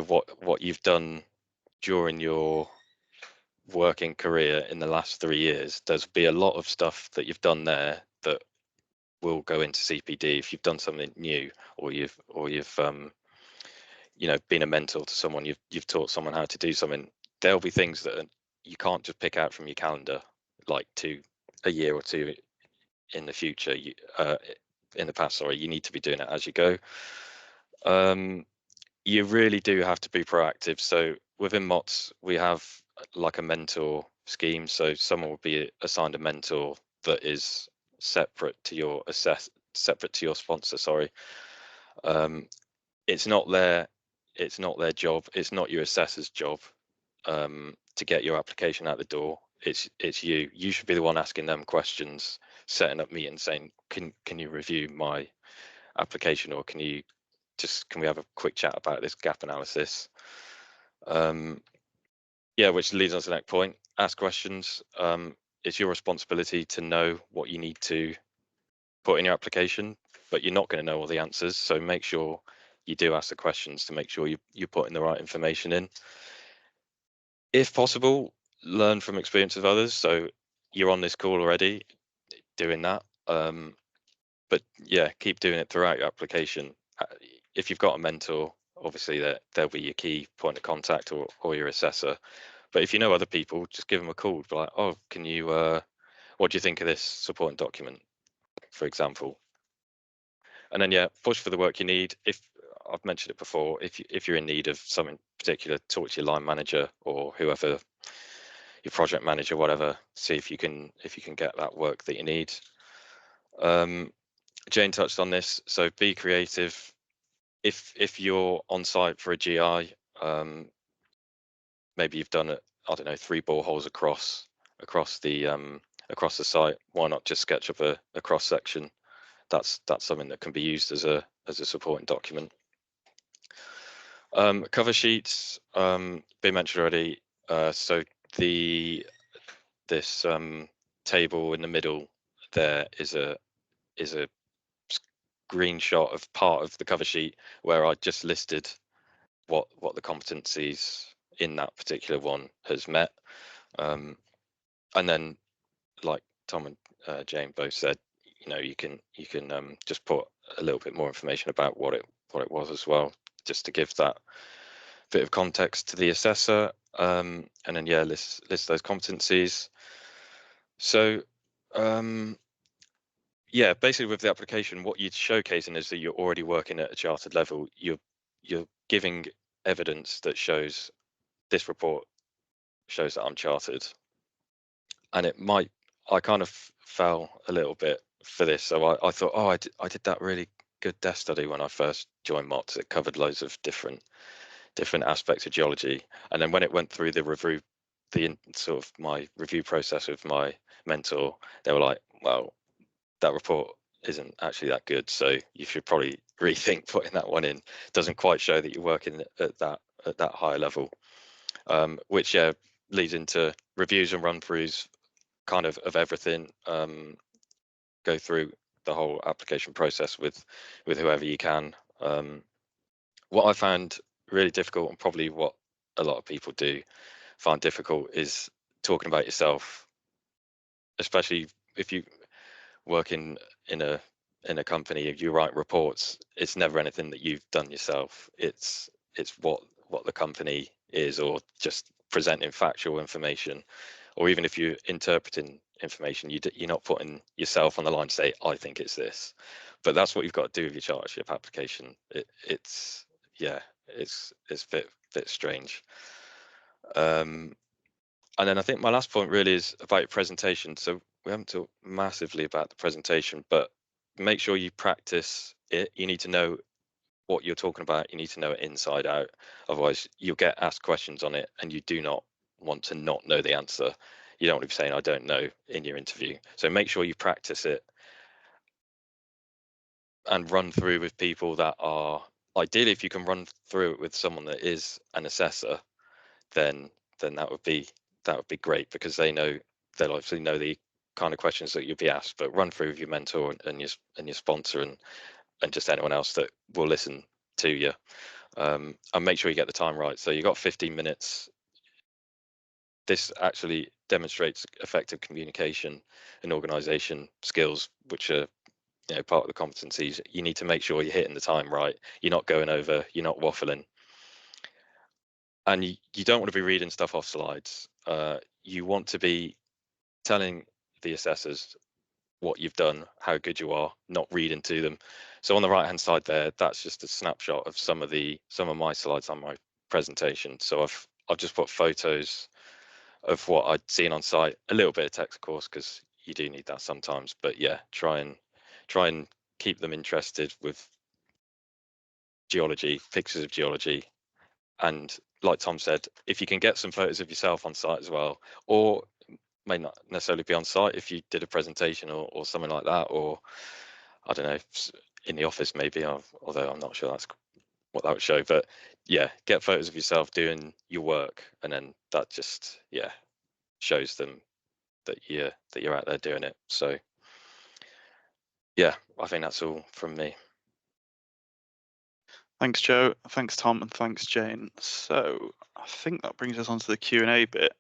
what you've done during your working career in the last 3 years, there's be a lot of stuff that you've done there that will go into CPD. If you've done something new, or you've been a mentor to someone, you've taught someone how to do something, there'll be things that you can't just pick out from your calendar like to a year or two in the future. In the past, you need to be doing it as you go. You really do have to be proactive. So within MOTS, we have like a mentor scheme. So someone will be assigned a mentor that is separate to your sponsor. Sorry, it's not their job. It's not your assessor's job to get your application out the door. It's you. You should be the one asking them questions, setting up meetings, saying, "Can you review my application, or can we have a quick chat about this gap analysis?" Which leads on to the next point. Ask questions. It's your responsibility to know what you need to put in your application, but you're not going to know all the answers. So make sure you do ask the questions to make sure you're putting the right information in. If possible, learn from experience of others. So you're on this call already doing that. But keep doing it throughout your application. If you've got a mentor, obviously they'll be your key point of contact, or your assessor. But if you know other people, just give them a call. Be like, "Oh, can you? What do you think of this supporting document?" for example. And then push for the work you need. If I've mentioned it before, if you're in need of something particular, talk to your line manager or whoever, your project manager, whatever. See if you can get that work that you need. Jane touched on this, so be creative. if you're on site for a GI, maybe you've done I don't know, 3 boreholes across the site. Why not just sketch up a cross section? That's something that can be used as a supporting document. Cover sheets, been mentioned already. So this table in the middle there is a screenshot of part of the cover sheet where I just listed what the competencies in that particular one has met. And then, like Tom and Jane both said, you can just put a little bit more information about what it was as well, just to give that bit of context to the assessor. And then list those competencies. So basically with the application, what you're showcasing is that you're already working at a chartered level. You're giving evidence that shows this report shows that I'm chartered. And I kind of fell a little bit for this. So I thought, I did that really good desk study when I first joined MOTS. It covered loads of different aspects of geology. And then when it went through the review, my review process with my mentor, they were like, well, that report isn't actually that good. So you should probably rethink putting that one in. It doesn't quite show that you're working at that higher level, which leads into reviews and run-throughs kind of everything. Go through the whole application process with whoever you can. What I found really difficult, and probably what a lot of people do find difficult, is talking about yourself, especially if you work in a company. If you write reports, it's never anything that you've done yourself. It's what the company is, or just presenting factual information, or even if you're interpreting information, you're not putting yourself on the line to say, I think it's this. But that's what you've got to do with your chartership application. It's a bit strange. And then I think my last point really is about your presentation. So we haven't talked massively about the presentation, but make sure you practice it. You need to know what you're talking about. You need to know it inside out. Otherwise, you'll get asked questions on it, and you do not want to not know the answer. You don't want to be saying, I don't know, in your interview. So make sure you practice it and run through with people that are, ideally, if you can run through it with someone that is an assessor, then that would be great, because they'll obviously know the kind of questions that you'll be asked. But run through with your mentor and your sponsor and just anyone else that will listen to you, and make sure you get the time right. So you got 15 minutes. This actually demonstrates effective communication and organization skills, which are part of the competencies. You need to make sure you're hitting the time right. You're not going over, you're not waffling. And you don't want to be reading stuff off slides. You want to be telling the assessors what you've done, how good you are, not reading to them. So on the right hand side there, that's just a snapshot of some of my slides on my presentation. So I've just put photos of what I'd seen on site, a little bit of text, of course, because you do need that sometimes. But yeah, try and keep them interested with geology, pictures of geology. And like Tom said, if you can get some photos of yourself on site as well, or may not necessarily be on site, if you did a presentation or something like that, or I don't know, in the office maybe, although I'm not sure that's what that would show. But yeah, get photos of yourself doing your work, and then that just shows them that you're out there doing it. So yeah, I think that's all from me. Thanks, Joe. Thanks, Tom, and thanks, Jane. So I think that brings us on to the Q&A bit,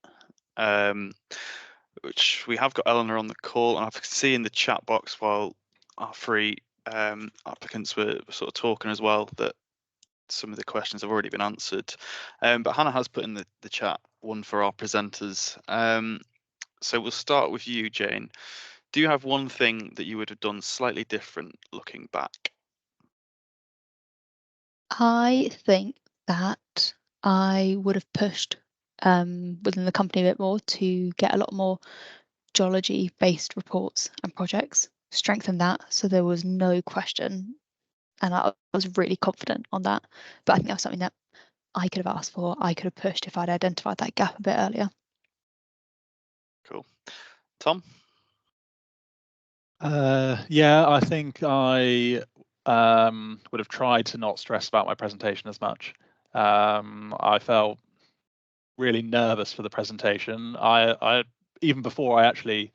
which we have got Eleanor on the call, and I can see in the chat box while our three applicants were sort of talking as well that some of the questions have already been answered. But Hannah has put in the chat one for our presenters. So we'll start with you, Jane. Do you have one thing that you would have done slightly different looking back? I think that I would have pushed within the company a bit more to get a lot more geology-based reports and projects, strengthen that so there was no question and I was really confident on that. But I think that was something that I could have asked for. I could have pushed if I'd identified that gap a bit earlier. Cool. Tom? Yeah, I think I would have tried to not stress about my presentation as much. I felt really nervous for the presentation. I even before I actually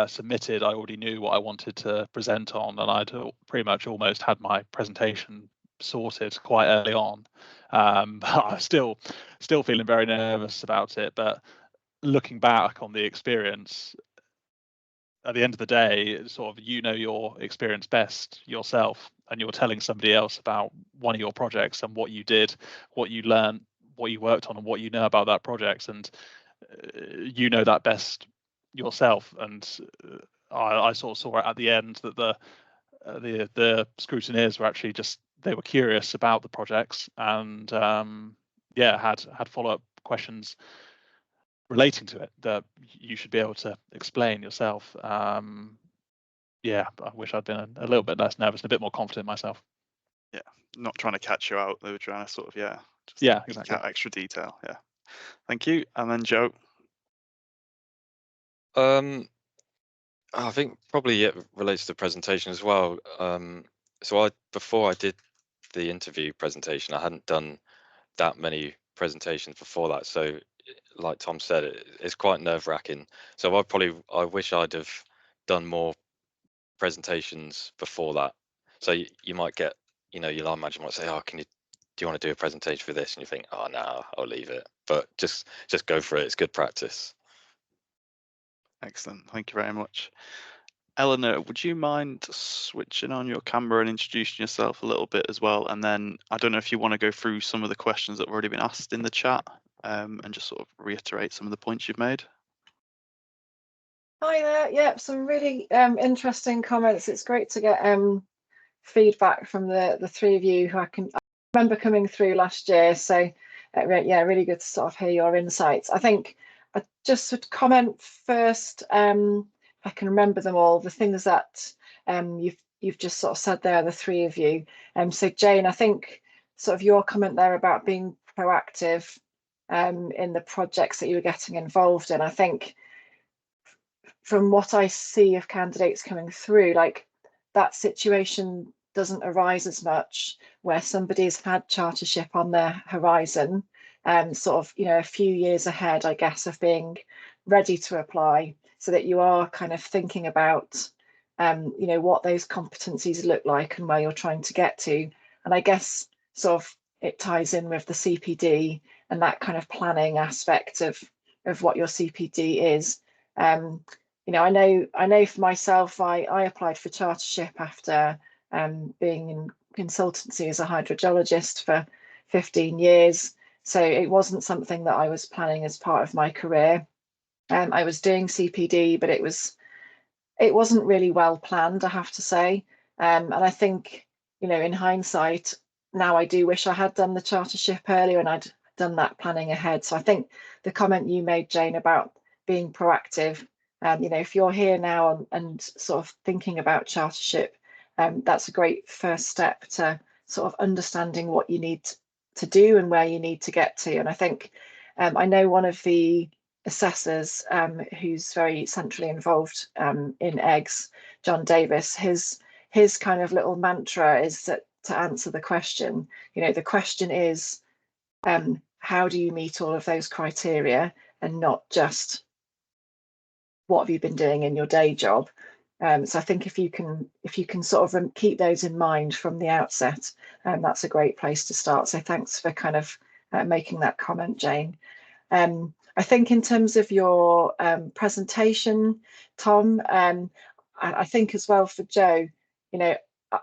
submitted, I already knew what I wanted to present on, and I'd pretty much almost had my presentation sorted quite early on. But I was still feeling very nervous about it. But looking back on the experience, at the end of the day, sort of your experience best yourself, and you're telling somebody else about one of your projects and what you did, what you learned, what you worked on, and what you know about that project, and you know that best yourself. And I sort of saw it at the end that the scrutineers were actually they were curious about the projects, and had follow-up questions relating to it that you should be able to explain yourself. Yeah, I wish I'd been a little bit less nervous and a bit more confident myself. Yeah, not trying to catch you out. They were trying to sort of, exactly. Get extra detail. Yeah. Thank you. And then Joe. I think probably it relates to the presentation as well. So before I did the interview presentation, I hadn't done that many presentations before that. So like Tom said, it's quite nerve-wracking. So I wish I'd have done more presentations before that. So you might get, your line manager might say, "Oh, do you want to do a presentation for this?" And you think, "Oh no, I'll leave it." But just go for it. It's good practice. Excellent. Thank you very much. Eleanor, would you mind switching on your camera and introducing yourself a little bit as well? And then I don't know if you want to go through some of the questions that have already been asked in the chat, and just sort of reiterate some of the points you've made. Hi there. Yep, some really interesting comments. It's great to get feedback from the three of you who I remember coming through last year. So yeah, really good to sort of hear your insights. I think I just would comment first, if I can remember them all, the things that you've just sort of said there, the three of you. So Jane, I think sort of your comment there about being proactive in the projects that you were getting involved in. I think from what I see of candidates coming through, like that situation doesn't arise as much where somebody's had chartership on their horizon, sort of, a few years ahead, I guess, of being ready to apply, so that you are kind of thinking about, what those competencies look like and where you're trying to get to. And I guess sort of it ties in with the CPD and that kind of planning aspect of what your CPD is. I know for myself, I applied for chartership after being in consultancy as a hydrogeologist for 15 years. So it wasn't something that I was planning as part of my career. I was doing CPD, but it wasn't really well planned, I have to say. And I think, in hindsight, now I do wish I had done the chartership earlier and I'd done that planning ahead. So I think the comment you made, Jane, about being proactive, if you're here now and sort of thinking about chartership, that's a great first step to sort of understanding what you need to do and where you need to get to. And I think I know one of the assessors who's very centrally involved in eggs, John Davis, his kind of little mantra is that to answer the question, the question is, how do you meet all of those criteria, and not just what have you been doing in your day job. So I think if you can sort of keep those in mind from the outset, that's a great place to start. So thanks for kind of making that comment, Jane. I think in terms of your presentation, Tom, I think as well for Joe,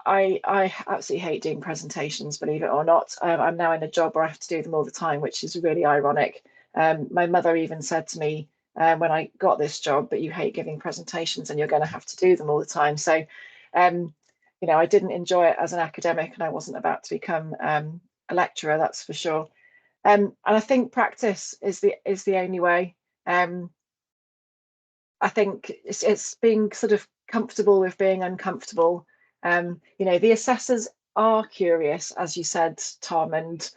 I absolutely hate doing presentations, believe it or not. I'm now in a job where I have to do them all the time, which is really ironic. My mother even said to me when I got this job, but you hate giving presentations and you're going to have to do them all the time. So, I didn't enjoy it as an academic, and I wasn't about to become a lecturer, that's for sure. And I think practice is the only way. I think it's being sort of comfortable with being uncomfortable. The assessors are curious, as you said, Tom, and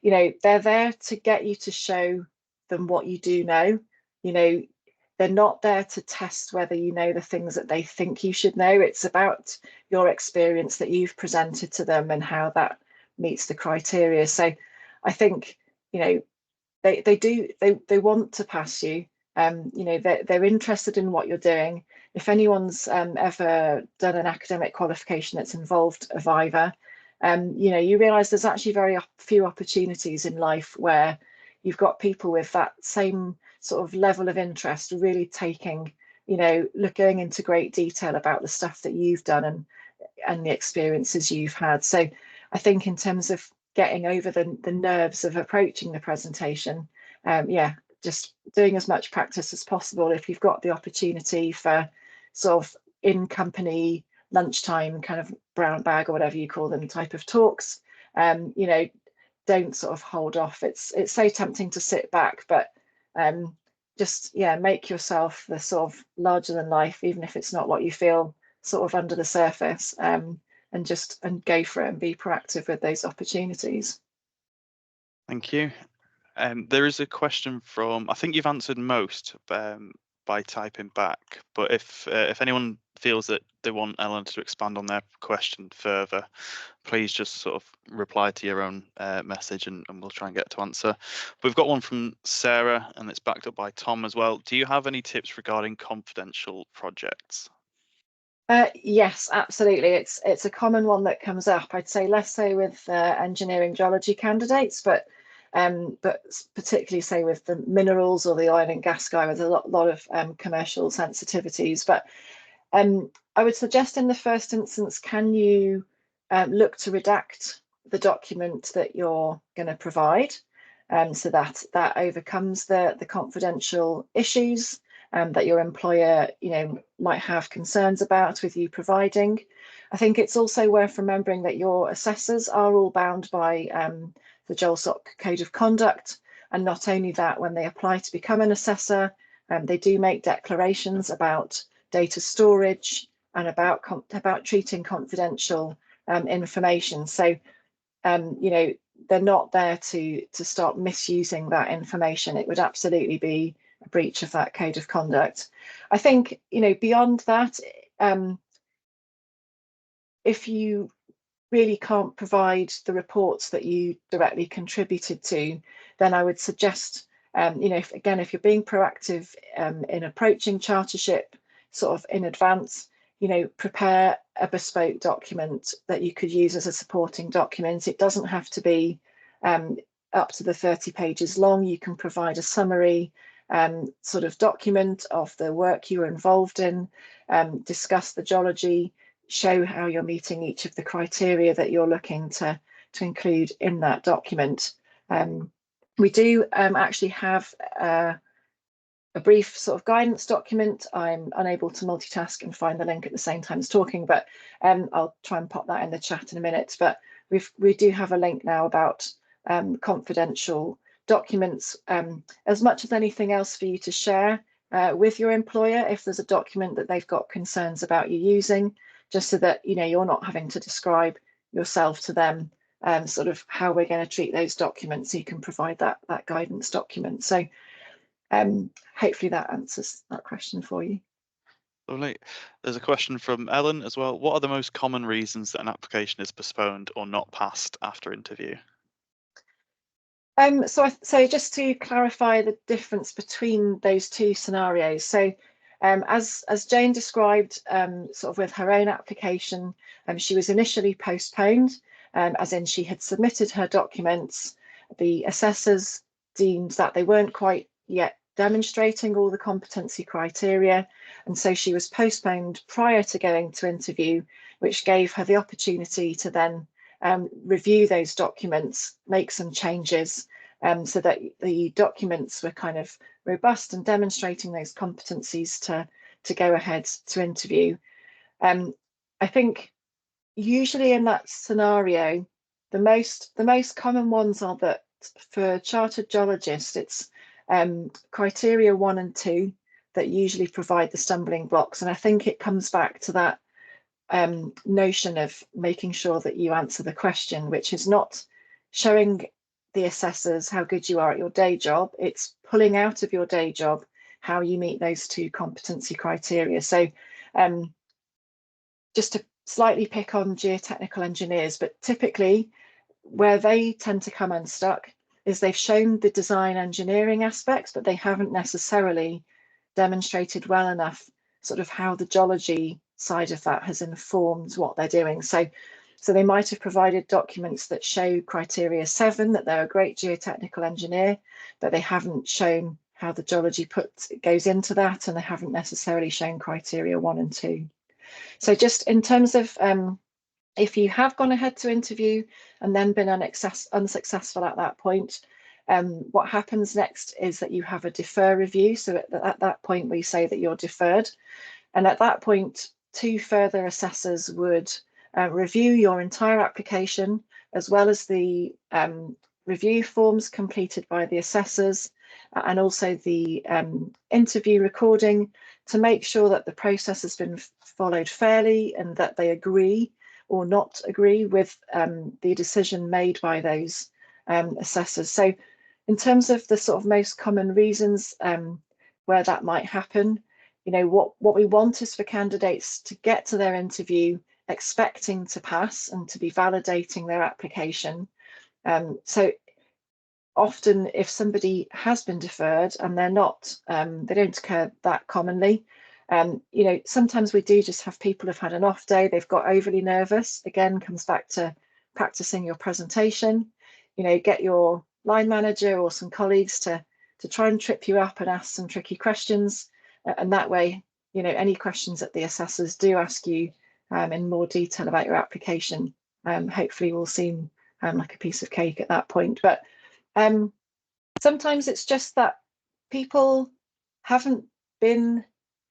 they're there to get you to show them what you do know. They're not there to test whether you know the things that they think you should know. It's about your experience that you've presented to them and how that meets the criteria. So I think they want to pass you. They're interested in what you're doing. If anyone's ever done an academic qualification that's involved a Viva, you realise there's actually very few opportunities in life where you've got people with that same sort of level of interest really taking, going into great detail about the stuff that you've done and the experiences you've had. So I think in terms of getting over the nerves of approaching the presentation, just doing as much practice as possible. If you've got the opportunity for sort of in company lunchtime kind of brown bag or whatever you call them type of talks, don't sort of hold off. It's so tempting to sit back, but just make yourself the sort of larger than life, even if it's not what you feel sort of under the surface, and go for it and be proactive with those opportunities. Thank you. There is a question from, I think you've answered most by typing back, but if anyone feels that they want Eleanor to expand on their question further, please just sort of reply to your own message and we'll try and get to answer. We've got one from Sarah and it's backed up by Tom as well. Do you have any tips regarding confidential projects? Yes, absolutely. It's a common one that comes up. I'd say less so with engineering geology candidates, but particularly say with the minerals or the oil and gas guy with a lot of commercial sensitivities. But I would suggest in the first instance, can you look to redact the document that you're going to provide, so that overcomes the confidential issues that your employer might have concerns about with you providing. I think it's also worth remembering that your assessors are all bound by the GeolSoc Code of Conduct, and not only that, when they apply to become an assessor, they do make declarations about data storage and about treating confidential information. So they're not there to start misusing that information. It would absolutely be a breach of that code of conduct. I think beyond that, if you really can't provide the reports that you directly contributed to, then I would suggest, if you're being proactive in approaching chartership sort of in advance, prepare a bespoke document that you could use as a supporting document. It doesn't have to be up to the 30 pages long. You can provide a summary sort of document of the work you were involved in, discuss the geology, show how you're meeting each of the criteria that you're looking to include in that document. We do actually have a brief sort of guidance document. I'm unable to multitask and find the link at the same time as talking, but I'll try and pop that in the chat in a minute. But we do have a link now about confidential documents, as much as anything else for you to share with your employer if there's a document that they've got concerns about you using, just so that you're not having to describe yourself to them, sort of how we're going to treat those documents. So you can provide that guidance document. So hopefully that answers that question for you. Lovely. There's a question from Ellen as well. What are the most common reasons that an application is postponed or not passed after interview? So just to clarify the difference between those two scenarios. So as Jane described, sort of with her own application, she was initially postponed, as in she had submitted her documents. The assessors deemed that they weren't quite yet demonstrating all the competency criteria, and so she was postponed prior to going to interview, which gave her the opportunity to then review those documents, make some changes, so that the documents were kind of robust and demonstrating those competencies to go ahead to interview. I think usually in that scenario, the most common ones are that for chartered geologists, it's criteria 1 and 2 that usually provide the stumbling blocks, and I think it comes back to that notion of making sure that you answer the question, which is not showing the assessors how good you are at your day job. It's pulling out of your day job how you meet those two competency criteria. So just to slightly pick on geotechnical engineers, but typically where they tend to come unstuck is they've shown the design engineering aspects, but they haven't necessarily demonstrated well enough sort of how the geology side of that has informed what they're doing. So they might have provided documents that show criteria 7, that they're a great geotechnical engineer, but they haven't shown how the geology goes into that, and they haven't necessarily shown criteria 1 and 2. So just in terms of if you have gone ahead to interview and then been unsuccessful at that point, what happens next is that you have a defer review. So at that point, we say that you're deferred. And at that point, 2 further assessors would review your entire application, as well as the review forms completed by the assessors, and also the interview recording, to make sure that the process has been followed fairly and that they agree or not agree with the decision made by those assessors. So in terms of the sort of most common reasons where that might happen, you know, what we want is for candidates to get to their interview expecting to pass and to be validating their application. So often if somebody has been deferred and they're not, they don't occur that commonly. You know, sometimes we do just have people who've had an off day, they've got overly nervous. Again, comes back to practicing your presentation. You know, get your line manager or some colleagues to try and trip you up and ask some tricky questions. And that way, you know, any questions that the assessors do ask you in more detail about your application, hopefully will seem like a piece of cake at that point. But sometimes it's just that people haven't been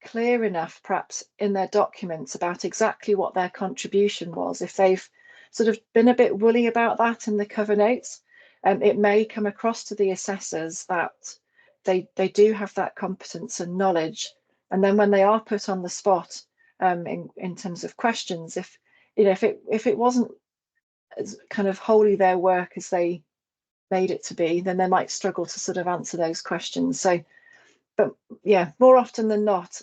clear enough, perhaps, in their documents about exactly what their contribution was. If they've sort of been a bit woolly about that in the cover notes, it may come across to the assessors that they do have that competence and knowledge. And then when they are put on the spot in terms of questions, if you know, if it wasn't as kind of wholly their work as they made it to be, then they might struggle to sort of answer those questions. So, but yeah, more often than not,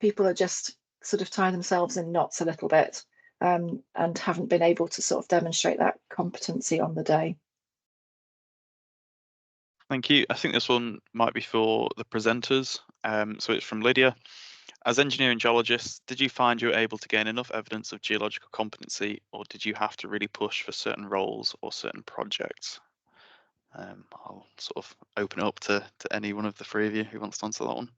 people are just sort of tying themselves in knots a little bit and haven't been able to sort of demonstrate that competency on the day. Thank you. I think this one might be for the presenters. So it's from Lydia. As engineering geologists, did you find you were able to gain enough evidence of geological competency, or did you have to really push for certain roles or certain projects? I'll sort of open it up to any one of the 3 of you who wants to answer that one.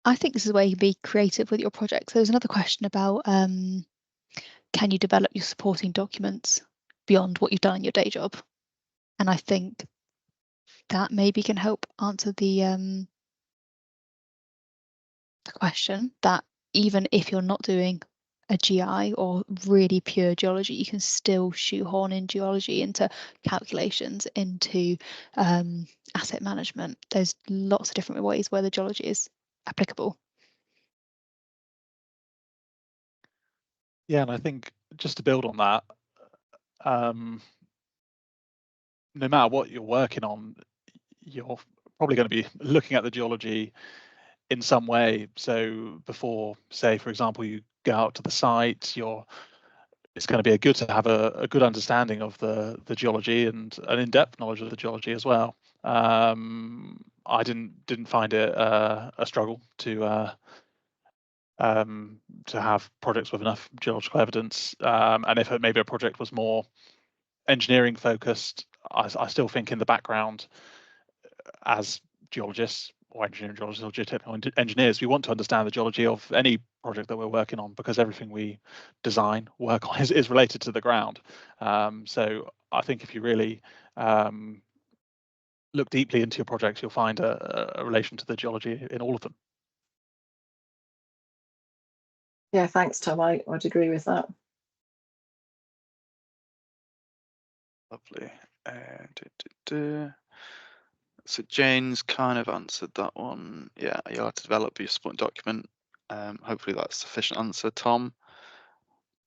I think this is where you can be creative with your project. So there's another question about can you develop your supporting documents beyond what you've done in your day job? And I think that maybe can help answer the question that even if you're not doing a GI or really pure geology, you can still shoehorn in geology into calculations, into asset management. There's lots of different ways where the geology is applicable. Yeah, and I think just to build on that, no matter what you're working on, you're probably going to be looking at the geology in some way. So before, say, for example, you go out to the site, it's going to be good to have a good understanding of the geology and an in-depth knowledge of the geology as well. I didn't find it a struggle to have projects with enough geological evidence, and if maybe a project was more engineering focused, I still think in the background, as geologists or engineering geologists or geotechnical engineers, we want to understand the geology of any project that we're working on, because everything we design, work on is related to the ground. So I think if you really look deeply into your projects, you'll find a relation to the geology in all of them. Yeah, thanks, Tom. I would agree with that. Lovely. So Jane's kind of answered that one. Yeah, you'll have to develop your supporting document. Hopefully that's a sufficient answer, Tom.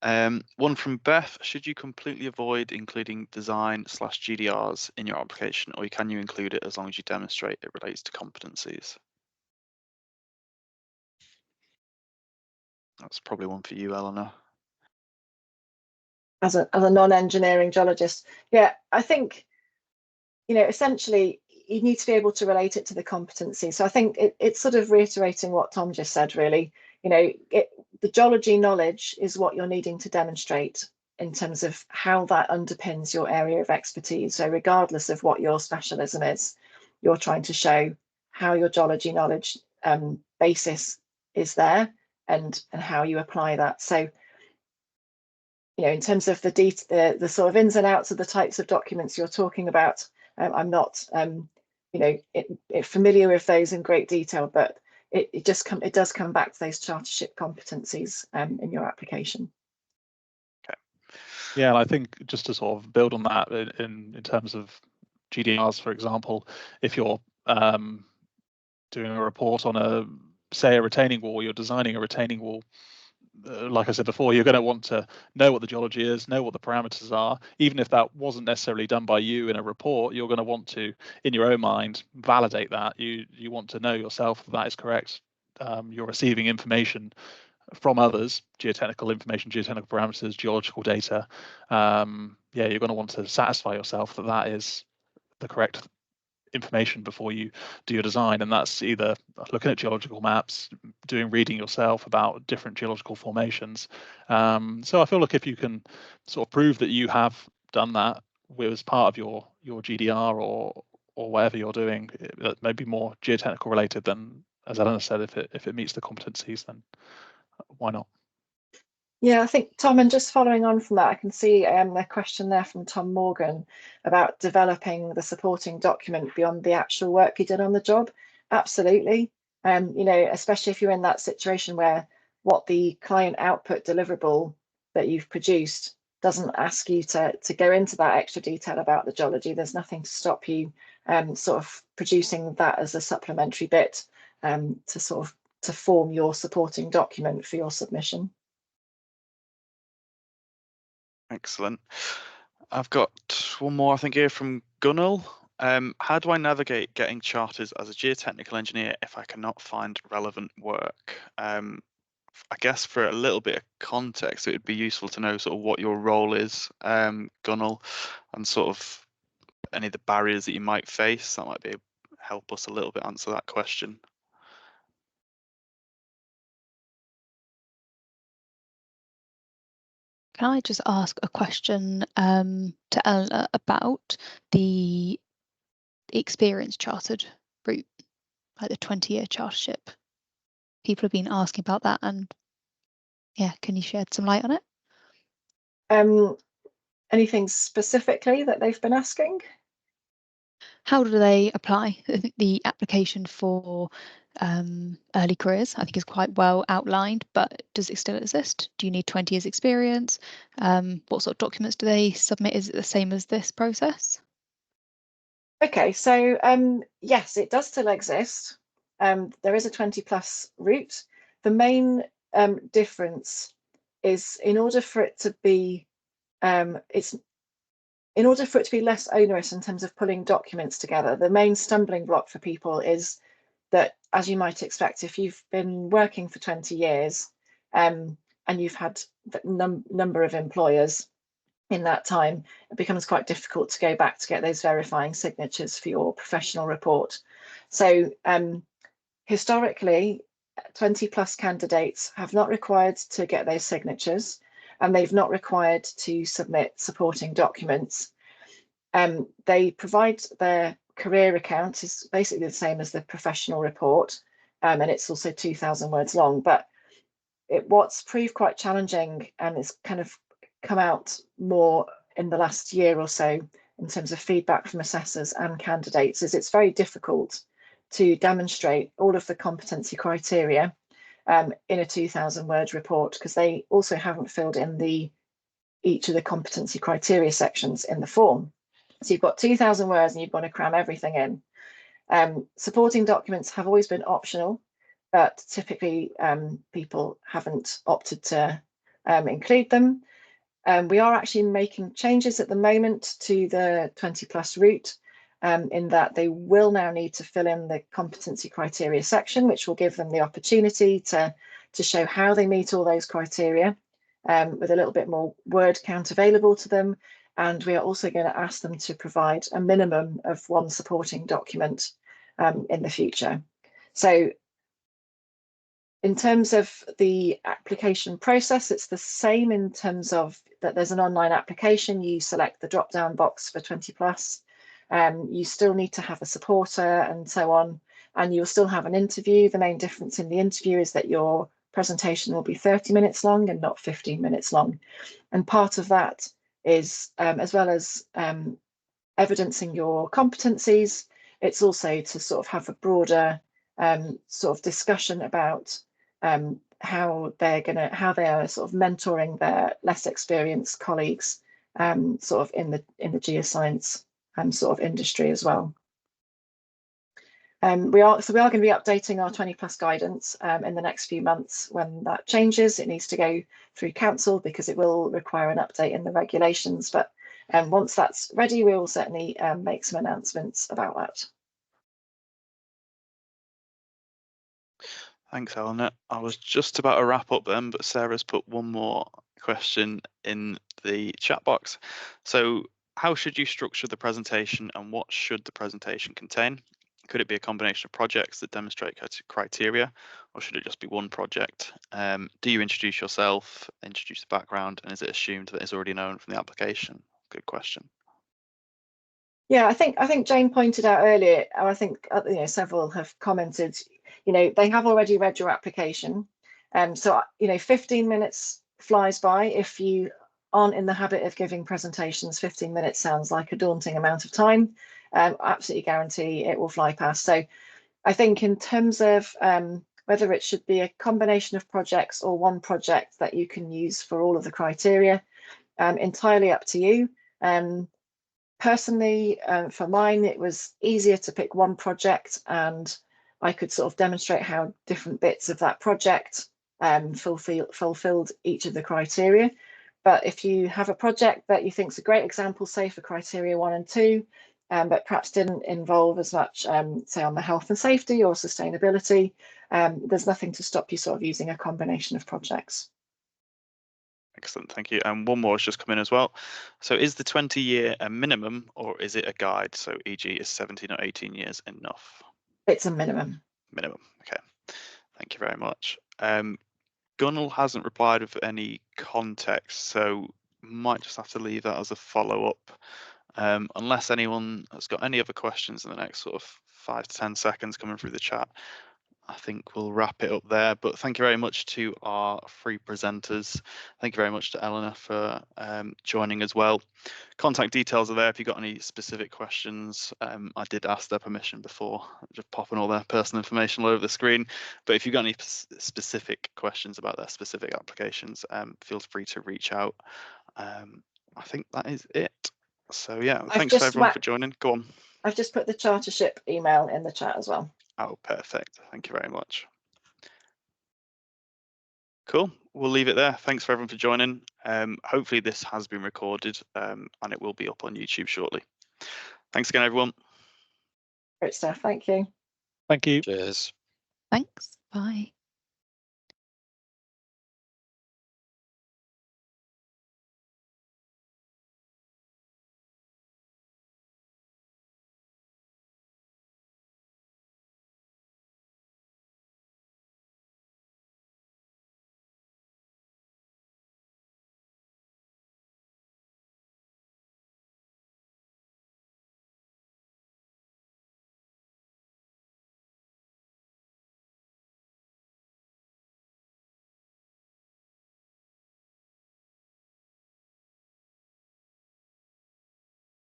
One from Beth: should you completely avoid including design/GDRs in your application, or can you include it as long as you demonstrate it relates to competencies? That's probably one for you, Eleanor. As a non-engineering geologist, yeah, I think, essentially you need to be able to relate it to the competency. So I think it's sort of reiterating what Tom just said, really. The geology knowledge is what you're needing to demonstrate in terms of how that underpins your area of expertise. So regardless of what your specialism is, you're trying to show how your geology knowledge basis is there and how you apply that. So in terms of the sort of ins and outs of the types of documents you're talking about, I'm not familiar with those in great detail, but it does come back to those chartership competencies in your application. Okay. Yeah, and I think just to sort of build on that in terms of GDRs, for example, if you're doing a report on say a retaining wall, you're designing a retaining wall, like I said before, you're going to want to know what the geology is, know what the parameters are. Even if that wasn't necessarily done by you in a report, you're going to want to, in your own mind, validate that. You want to know yourself that is correct. You're receiving information from others, geotechnical information, geotechnical parameters, geological data. Yeah, you're going to want to satisfy yourself that that is the correct information before you do your design, and that's either looking at geological maps, reading yourself about different geological formations. So I feel like if you can sort of prove that you have done that as part of your GDR or whatever you're doing, that may be more geotechnical related, than, as Eleanor said, if it meets the competencies, then why not? Yeah, I think, Tom, and just following on from that, I can see a question there from Tom Morgan about developing the supporting document beyond the actual work you did on the job. Absolutely. Especially if you're in that situation where what the client output deliverable that you've produced doesn't ask you to go into that extra detail about the geology. There's nothing to stop you sort of producing that as a supplementary bit to form your supporting document for your submission. Excellent. I've got one more, I think, here from Gunnel. How do I navigate getting charters as a geotechnical engineer if I cannot find relevant work? I guess for a little bit of context, it would be useful to know sort of what your role is, Gunnel, and sort of any of the barriers that you might face. That might help us a little bit answer that question. Can I just ask a question to Eleanor about the experienced chartered route, like the 20-year chartership? People have been asking about that, and yeah, can you shed some light on it? Anything specifically that they've been asking? How do they apply? I think the application for early careers, I think, is quite well outlined, but does it still exist? Do you need 20 years experience? What sort of documents do they submit? Is it the same as this process? Okay, so yes, it does still exist. There is a 20+ route. The main difference is in order for it to be less onerous in terms of pulling documents together, the main stumbling block for people is that, as you might expect, if you've been working for 20 years and you've had a number of employers in that time, it becomes quite difficult to go back to get those verifying signatures for your professional report. So historically, 20+ candidates have not required to get those signatures, and they've not required to submit supporting documents. They provide their career account, is basically the same as the professional report, and it's also 2,000 words long. But what's proved quite challenging, and it's kind of come out more in the last year or so in terms of feedback from assessors and candidates, is it's very difficult to demonstrate all of the competency criteria in a 2,000-word report, because they also haven't filled in each of the competency criteria sections in the form. So you've got 2,000 words and you've got to cram everything in. Supporting documents have always been optional. but typically people haven't opted to include them. We are actually making changes at the moment to the 20+ route, in that they will now need to fill in the competency criteria section, which will give them the opportunity to show how they meet all those criteria, with a little bit more word count available to them. And we are also going to ask them to provide a minimum of 1 supporting document in the future. So in terms of the application process, it's the same in terms of that there's an online application. You select the drop-down box for 20+. You still need to have a supporter and so on, and you'll still have an interview. The main difference in the interview is that your presentation will be 30 minutes long and not 15 minutes long. And part of that is, as well as evidencing your competencies, it's also to sort of have a broader sort of discussion about how they are sort of mentoring their less experienced colleagues sort of in the geoscience sort of industry as well. We are going to be updating our 20+ guidance in the next few months. When that changes, it needs to go through council because it will require an update in the regulations. But once that's ready, we will certainly make some announcements about that. Thanks, Eleanor. I was just about to wrap up then, but Sarah's put one more question in the chat box. So how should you structure the presentation, and what should the presentation contain? Could it be a combination of projects that demonstrate criteria, or should it just be one project? Do you introduce yourself, introduce the background, and is it assumed that it's already known from the application? Good question. Yeah, I think Jane pointed out earlier, or I think several have commented, they have already read your application. So 15 minutes flies by. If you aren't in the habit of giving presentations, 15 minutes sounds like a daunting amount of time. Absolutely guarantee it will fly past. So I think in terms of whether it should be a combination of projects or one project that you can use for all of the criteria, entirely up to you. Personally, for mine, it was easier to pick one project, and I could sort of demonstrate how different bits of that project fulfilled each of the criteria. But if you have a project that you think is a great example, say for criteria 1 and 2, but perhaps didn't involve as much, say on the health and safety or sustainability, there's nothing to stop you sort of using a combination of projects. Excellent, thank you. And one more has just come in as well. So is the 20-year a minimum, or is it a guide? So e.g. is 17 or 18 years enough? It's a minimum. Minimum, okay. Thank you very much. Gunnell hasn't replied with any context, so might just have to leave that as a follow-up. Unless anyone has got any other questions in the next sort of 5 to 10 seconds coming through the chat, I think we'll wrap it up there. But thank you very much to our 3 presenters. Thank you very much to Eleanor for joining as well. Contact details are there if you've got any specific questions. I did ask their permission before just popping all their personal information all over the screen. But if you've got any specific questions about their specific applications, feel free to reach out. I think that is it. So yeah, thanks for everyone for joining. Go on. I've just put the Chartership email in the chat as well. Oh, perfect. Thank you very much. Cool. We'll leave it there. Thanks for everyone for joining. Hopefully this has been recorded and it will be up on YouTube shortly. Thanks again, everyone. Great stuff. Thank you. Thank you. Cheers. Thanks. Bye.